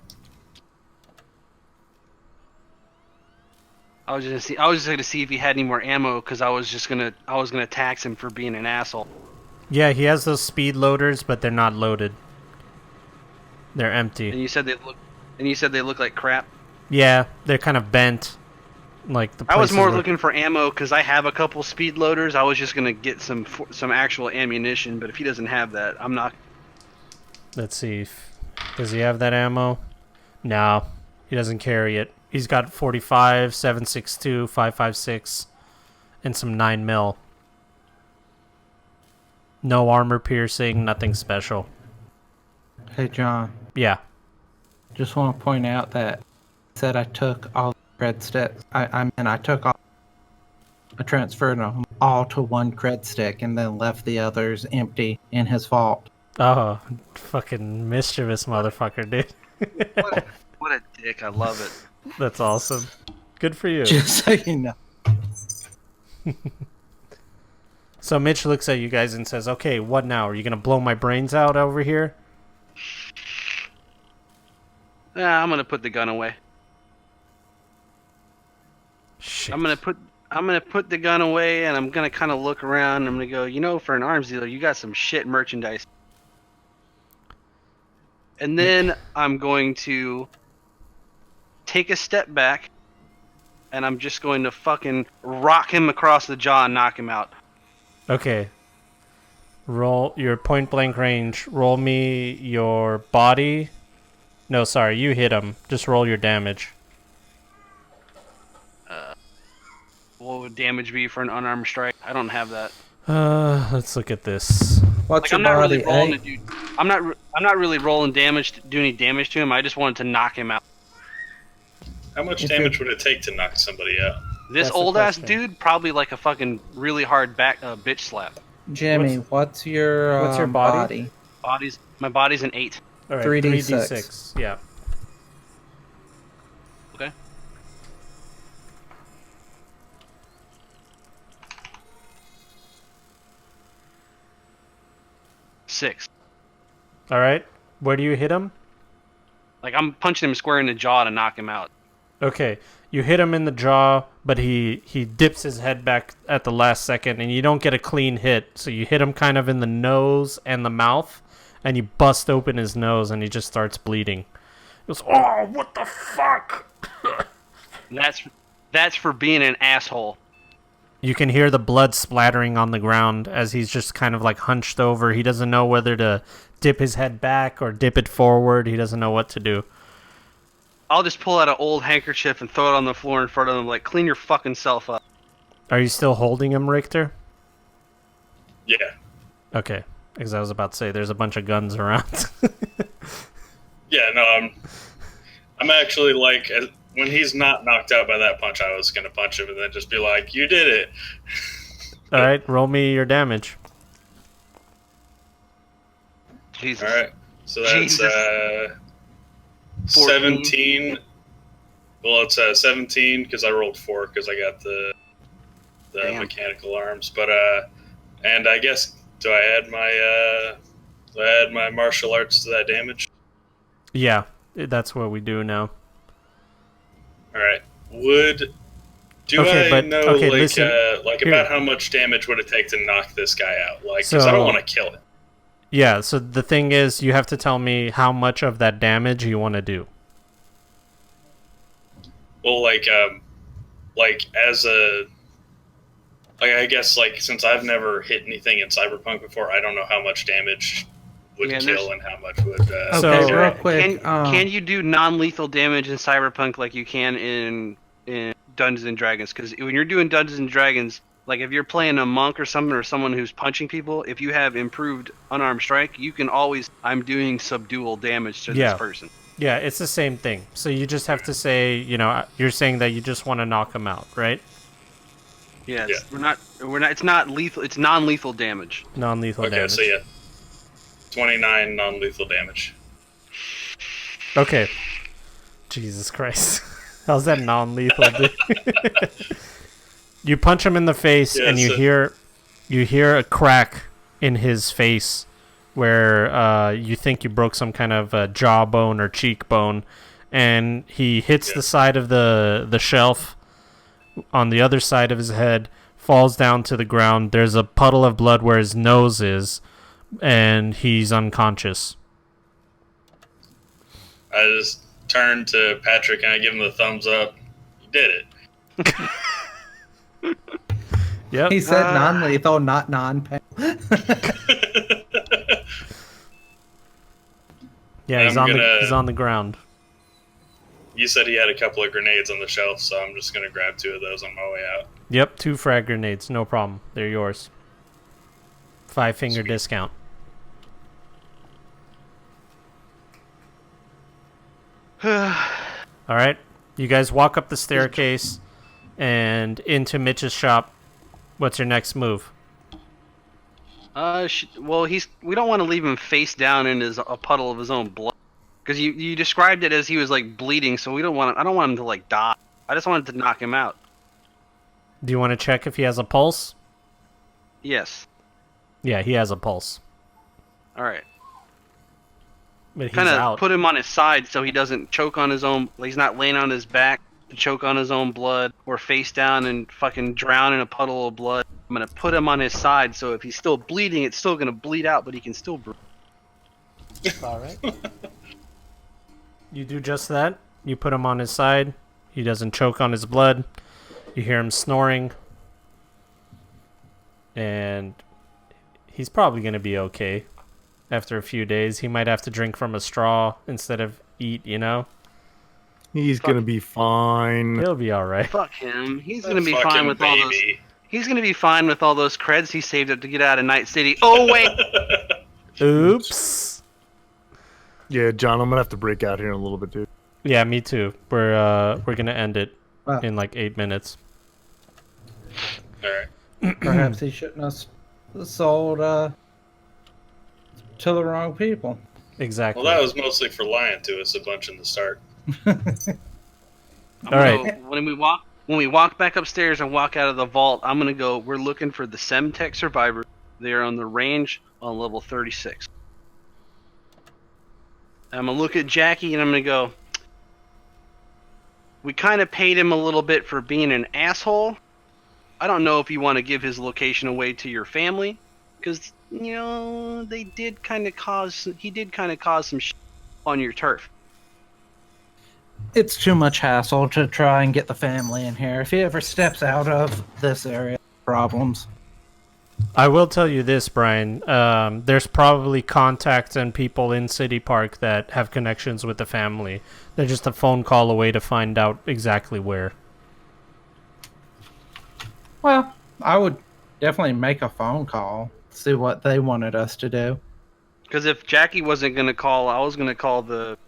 I was just gonna see if he had any more ammo because I was gonna tax him for being an asshole. Yeah, he has those speed loaders, but they're not loaded. They're empty. And you said they look like crap. Yeah, they're kind of bent. Like the I was more where... looking for ammo because I have a couple speed loaders. I was just gonna get some actual ammunition, but if he doesn't have that, I'm not. Let's see. Does he have that ammo? No, he doesn't carry it. He's got 45, 7.62, 5.56, and some 9mm. No armor piercing, nothing special. Hey, John. Yeah. Just want to point out that I said I took all the cred sticks. I transferred them all to one cred stick and then left the others empty in his vault. Oh, fucking mischievous motherfucker, dude. What a dick! I love it. That's awesome. Good for you. Just so you know. So Mitch looks at you guys and says, "Okay, what now? Are you gonna blow my brains out over here?" I'm gonna put the gun away. Shit. I'm gonna put the gun away, and I'm gonna kind of look around. And I'm gonna go, for an arms dealer, you got some shit merchandise. And then I'm going to take a step back, and I'm just going to fucking rock him across the jaw and knock him out. Okay. Roll your point blank range. Roll me your body. No, sorry, you hit him. Just roll your damage. what would damage be for an unarmed strike? I don't have that. Let's look at this. What's Like, I'm your not body? really rolling A? a dude. I'm not really rolling damage to do any damage to him. I just wanted to knock him out. How much If damage would it take to knock somebody out? This That's the old ass question. dude probably like a fucking really hard back bitch slap. Jimmy, what's your body? My body's an 8. All right, 3d6. 3d6. Yeah. Okay. Six. All right. Where do you hit him? Like, I'm punching him square in the jaw to knock him out. Okay. You hit him in the jaw, but he dips his head back at the last second, and you don't get a clean hit. So you hit him kind of in the nose and the mouth, and you bust open his nose, and he just starts bleeding. He goes, "Oh, what the fuck!" That's for being an asshole. You can hear the blood splattering on the ground as he's just kind of like hunched over. He doesn't know whether to dip his head back or dip it forward. He doesn't know what to do. I'll just pull out an old handkerchief and throw it on the floor in front of him, like, clean your fucking self up. Are you still holding him, Richter? Yeah. Okay, because I was about to say there's a bunch of guns around. Yeah, no, I'm actually like, when he's not knocked out by that punch, I was going to punch him and then just be like, you did it. All right, roll me your damage. Jesus. All right. So that's Jesus. 14. 17. Well, it's 17 because I rolled 4 because I got the Damn. mechanical arms. But and I guess do I add my martial arts to that damage? Yeah, that's what we do now. All right. Do Okay, I but- know okay, like listen. like Here. about how much damage would it take to knock this guy out? Like, So- because I don't want to kill him. Yeah, so the thing is, you have to tell me how much of that damage you want to do. Well, like as a I guess like since I've never hit anything in Cyberpunk before, I don't know how much damage would Yeah, kill there's- and how much would. Okay, So- real quick. Can you do non-lethal damage in Cyberpunk like you can in Dungeons and Dragons? Because when you're doing Dungeons and Dragons, like if you're playing a monk or something, or someone who's punching people, if you have improved unarmed strike, you can always, I'm doing subdual damage to Yeah. this person. Yeah, it's the same thing. So you just have to say, you're saying that you just want to knock him out, right? Yeah, we're not. It's not lethal. It's non-lethal damage. Non-lethal Okay, damage. so yeah, 29 non-lethal damage. Okay. Jesus Christ. How's that non-lethal? You punch him in the face, Yeah, and you so- hear a crack in his face where you think you broke some kind of jawbone or cheekbone, and he hits the side of the shelf on the other side of his head, falls down to the ground. There's a puddle of blood where his nose is, and he's unconscious. I just turn to Patrick and I give him the thumbs up. You did it. Yep. He said non-lethal, not non-pain. Yeah, he's I'm on gonna- he's on the ground. You said he had a couple of grenades on the shelf, so I'm just gonna grab 2 of those on my way out. Yep, 2 frag grenades, no problem. They're yours. 5-finger Sweet. discount. All right, you guys walk up the staircase and into Mitch's shop. What's your next move? Well, we don't want to leave him face down in a puddle of his own blood, because you described it as he was like bleeding. So I don't want him to like die. I just wanted to knock him out. Do you want to check if he has a pulse? Yes. Yeah, he has a pulse, All right. but he's Kind of out. put him on his side so he doesn't choke on his own. Like, he's not laying on his back to choke on his own blood, or face down and fucking drown in a puddle of blood. I'm gonna put him on his side so if he's still bleeding, it's still gonna bleed out, but he can still breathe. All right. You do just that. You put him on his side. He doesn't choke on his blood. You hear him snoring. And he's probably going to be okay after a few days. He might have to drink from a straw instead of eat, He's Fuck. gonna be fine. He'll be all right. Fuck him. He's That gonna be fine fucking with all those. baby. He's gonna be fine with all those creds he saved up to get out of Night City. Oh wait, Oops. Yeah, John, I'm gonna have to break out here in a little bit, dude. Yeah, me too. We're gonna end it Wow. in like 8 minutes. All right. Perhaps he shouldn't have sold to the wrong people. Exactly. Well, that was mostly for lying to us a bunch in the start. All right. When we walk back upstairs and walk out of the vault, I'm gonna go. We're looking for the Semtech survivors. They're on the range on level 36. I'm gonna look at Jackie and I'm gonna go. We kind of paid him a little bit for being an asshole. I don't know if you want to give his location away to your family, because he did kind of cause some shit on your turf. It's too much hassle to try and get the family in here. If he ever steps out of this area, problems. I will tell you this, Brian. There's probably contacts and people in City Park that have connections with the family. They're just a phone call away to find out exactly where. Well, I would definitely make a phone call, see what they wanted us to do. Because if Jackie wasn't gonna call, I was gonna call the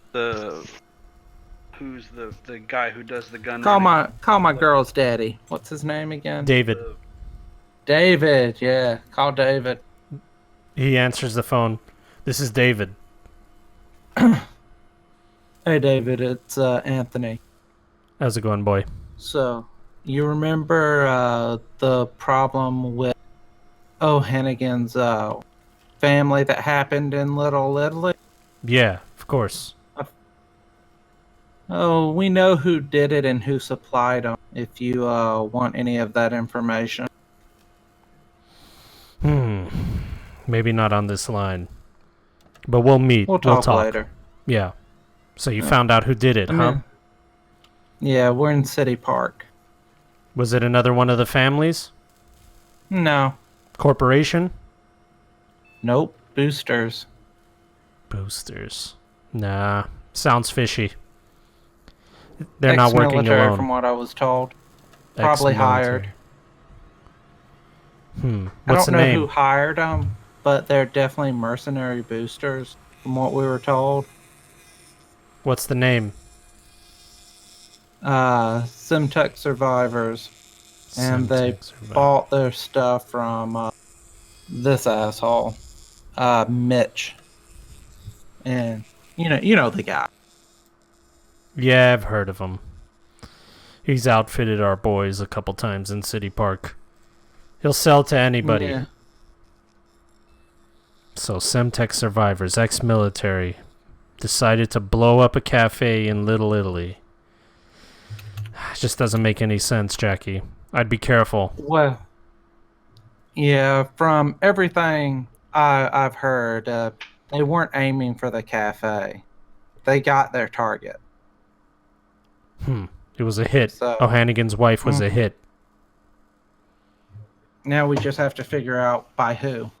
who's the guy who does the gun. Call running. my girl's daddy. What's his name again? David. David, yeah. Call David. He answers the phone. This is David. Hey, David, it's Anthony. How's it going, boy? So, you remember the problem with O'Hannigan's family that happened in Little Italy? Yeah, of course. Oh, we know who did it and who supplied them, if you want any of that information. Maybe not on this line. But we'll meet. We'll talk later. Yeah. So you found out who did it, huh? Yeah, we're in City Park. Was it another one of the families? No. Corporation? Nope. Boosters. Boosters. Nah. Sounds fishy. They're not working Ex-military, alone. from what I was told. Probably hired. What's the I don't know name? who hired them, but they're definitely mercenary boosters, from what we were told. What's the name? Semtech survivors. And they Semtech survivor. bought their stuff from this asshole, Mitch. And you know the guy. Yeah, I've heard of him. He's outfitted our boys a couple times in City Park. He'll sell to anybody. Yeah. So Semtech survivors, ex-military, decided to blow up a cafe in Little Italy. It just doesn't make any sense, Jackie. I'd be careful. Well, yeah, from everything I've heard, they weren't aiming for the cafe. They got their target. It was a hit. So- O'Hannigan's wife was a hit. Now we just have to figure out by who.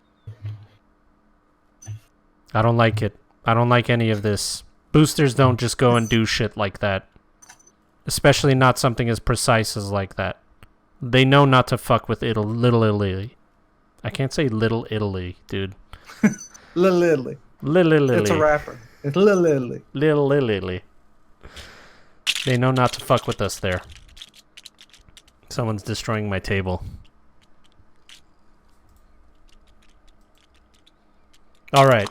I don't like it. I don't like any of this. Boosters don't just go and do shit like that. Especially not something as precise as like that. They know not to fuck with Little Italy. I can't say Little Italy, dude. Little Italy. Little Italy. It's a rapper. It's Little Italy. Little Italy. They know not to fuck with us there. Someone's destroying my table. Alright.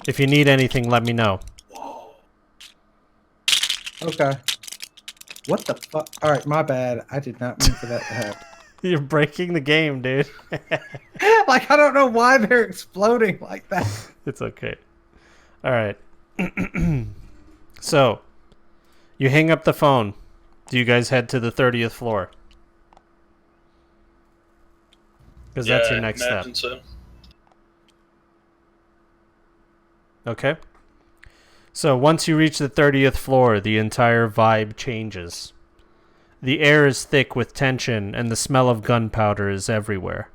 If you need anything, let me know. Okay. What the fuck? Alright, my bad. I did not mean for that to happen. You're breaking the game, dude. Like, I don't know why they're exploding like that. It's okay. Alright. So, you hang up the phone. Do you guys head to the 30th floor? Because that's your next step. imagine so. Okay. So once you reach the 30th floor, the entire vibe changes. The air is thick with tension, and the smell of gunpowder is everywhere.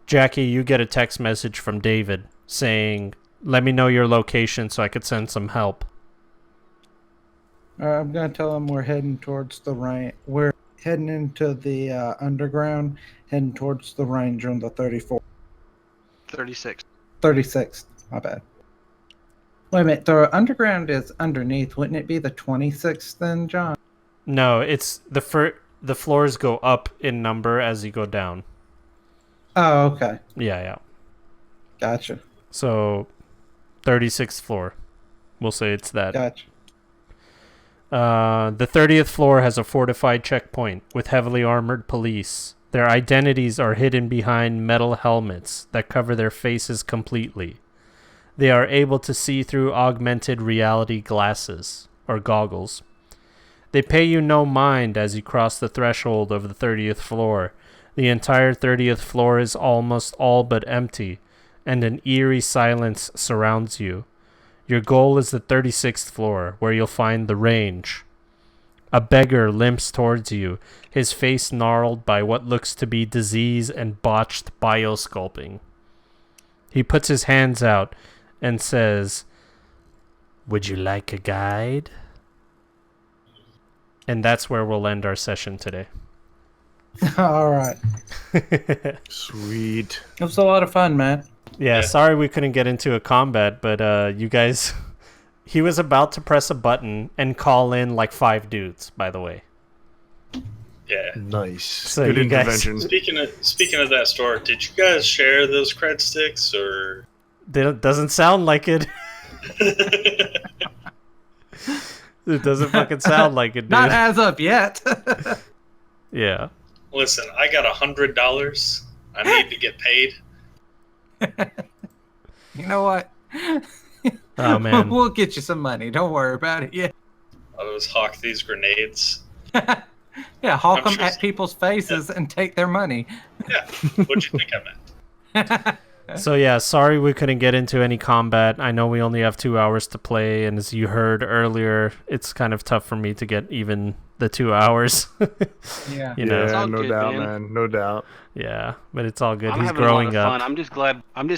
Jackie, you get a text message from David saying, "Let me know your location so I could send some help." I'm gonna tell them we're heading towards the range. We're heading into the underground, heading towards the range on the 34th. 36. 36th. My bad. Wait a minute. The underground is underneath. Wouldn't it be the 26th then, John? No, it's the floors go up in number as you go down. Oh, okay. Yeah. Gotcha. So, 36th floor. We'll say it's that. Gotcha. The 30th floor has a fortified checkpoint with heavily armored police. Their identities are hidden behind metal helmets that cover their faces completely. They are able to see through augmented reality glasses, or goggles. They pay you no mind as you cross the threshold of the 30th floor. The entire 30th floor is almost all but empty, and an eerie silence surrounds you. Your goal is the 36th floor, where you'll find the range. A beggar limps towards you, his face gnarled by what looks to be disease and botched biosculpting. He puts his hands out and says, "Would you like a guide?" And that's where we'll end our session today. All right. Sweet. It was a lot of fun, man. Yeah, sorry we couldn't get into a combat, but you guys... He was about to press a button and call in like 5 dudes, by the way. Yeah. Nice. So Good you guys- intervention. Speaking of that store, did you guys share those cred sticks or? Doesn't sound like it. It doesn't fucking sound like it, dude. Not as of yet. Yeah. Listen, I got $100. I need to get paid. You know what? Oh, man. We'll get you some money. Don't worry about it. Yeah. I'll just hawk these grenades. Yeah, hawk I'm them sure at people's faces and take their money. Yeah. What'd you think I meant? So yeah, sorry we couldn't get into any combat. I know we only have 2 hours to play, and as you heard earlier, it's kind of tough for me to get even the 2 hours. Yeah. You know? It's Yeah, all no good, doubt, man. man. No doubt. Yeah, but it's all good. I'm He's having a lot growing of up. fun. I'm just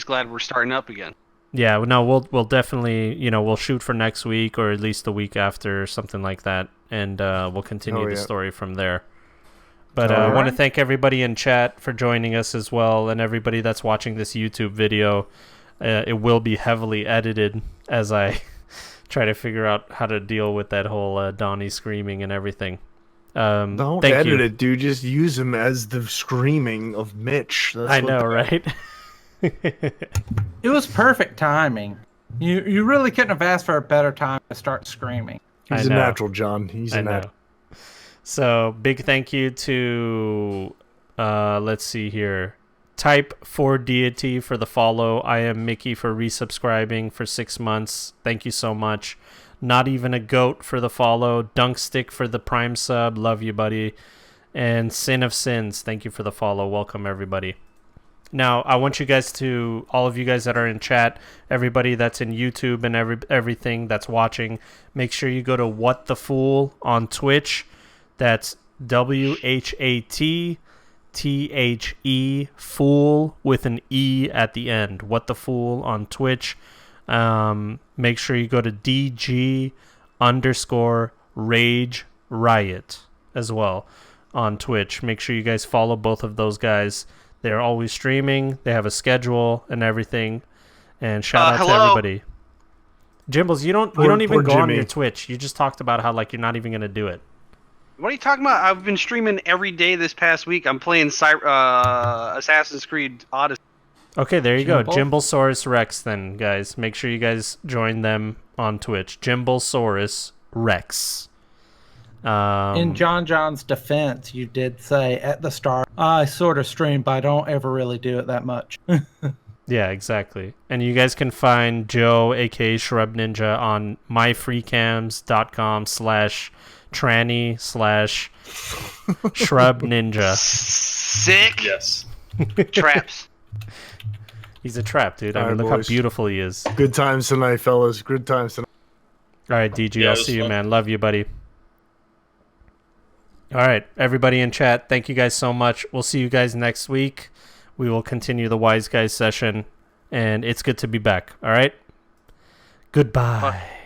glad we're starting up again. Yeah, no, we'll definitely, we'll shoot for next week or at least the week after, something like that, and we'll continue the story from there. But I want to thank everybody in chat for joining us as well, and everybody that's watching this YouTube video. It will be heavily edited as I try to figure out how to deal with that whole Donnie screaming and everything. Don't thank edit you. it, dude. Just use him as the screaming of Mitch. That's I what know, right? It was perfect timing. You really couldn't have asked for a better time to start screaming. He's I a know. natural, John. He's I a know. natural. So big thank you to let's see here. Type for Deity for the follow. I am Mickey for resubscribing for 6 months. Thank you so much. Not Even a Goat for the follow. Dunkstick for the prime sub. Love you, buddy. And Sin of Sins, thank you for the follow. Welcome everybody. Now, I want you guys to, all of you guys that are in chat, everybody that's in YouTube and everything that's watching, make sure you go to What the Fool on Twitch. That's WHATTHE Fool with an E at the end. What the Fool on Twitch. Make sure you go to DG_Rage Riot as well on Twitch. Make sure you guys follow both of those guys. They're always streaming. They have a schedule and everything. And shout out to everybody. Jimbles, you don't even go on Jimmy. your Twitch. You just talked about how like you're not even gonna do it. What are you talking about? I've been streaming every day this past week. I'm playing Assassin's Creed Odyssey. Okay, there you go. Jimble? Jimblesaurus Rex then, guys. Make sure you guys join them on Twitch. Jimblesaurus Rex. In John's defense, you did say at the start, I sort of stream, but I don't ever really do it that much. Yeah, exactly. And you guys can find Joe, aka Shrub Ninja, on myfreecams.com/tranny/Shrub Ninja. Sick Yes. traps. He's a trap, dude. I All mean, right, look boys. how beautiful he is. Good times tonight, fellas. Good times tonight. All right, DG, Yeah, it I'll was see you, fun. man. Love you, buddy. All right, everybody in chat, thank you guys so much. We'll see you guys next week. We will continue the Wise Guys session, and it's good to be back. All right? Goodbye.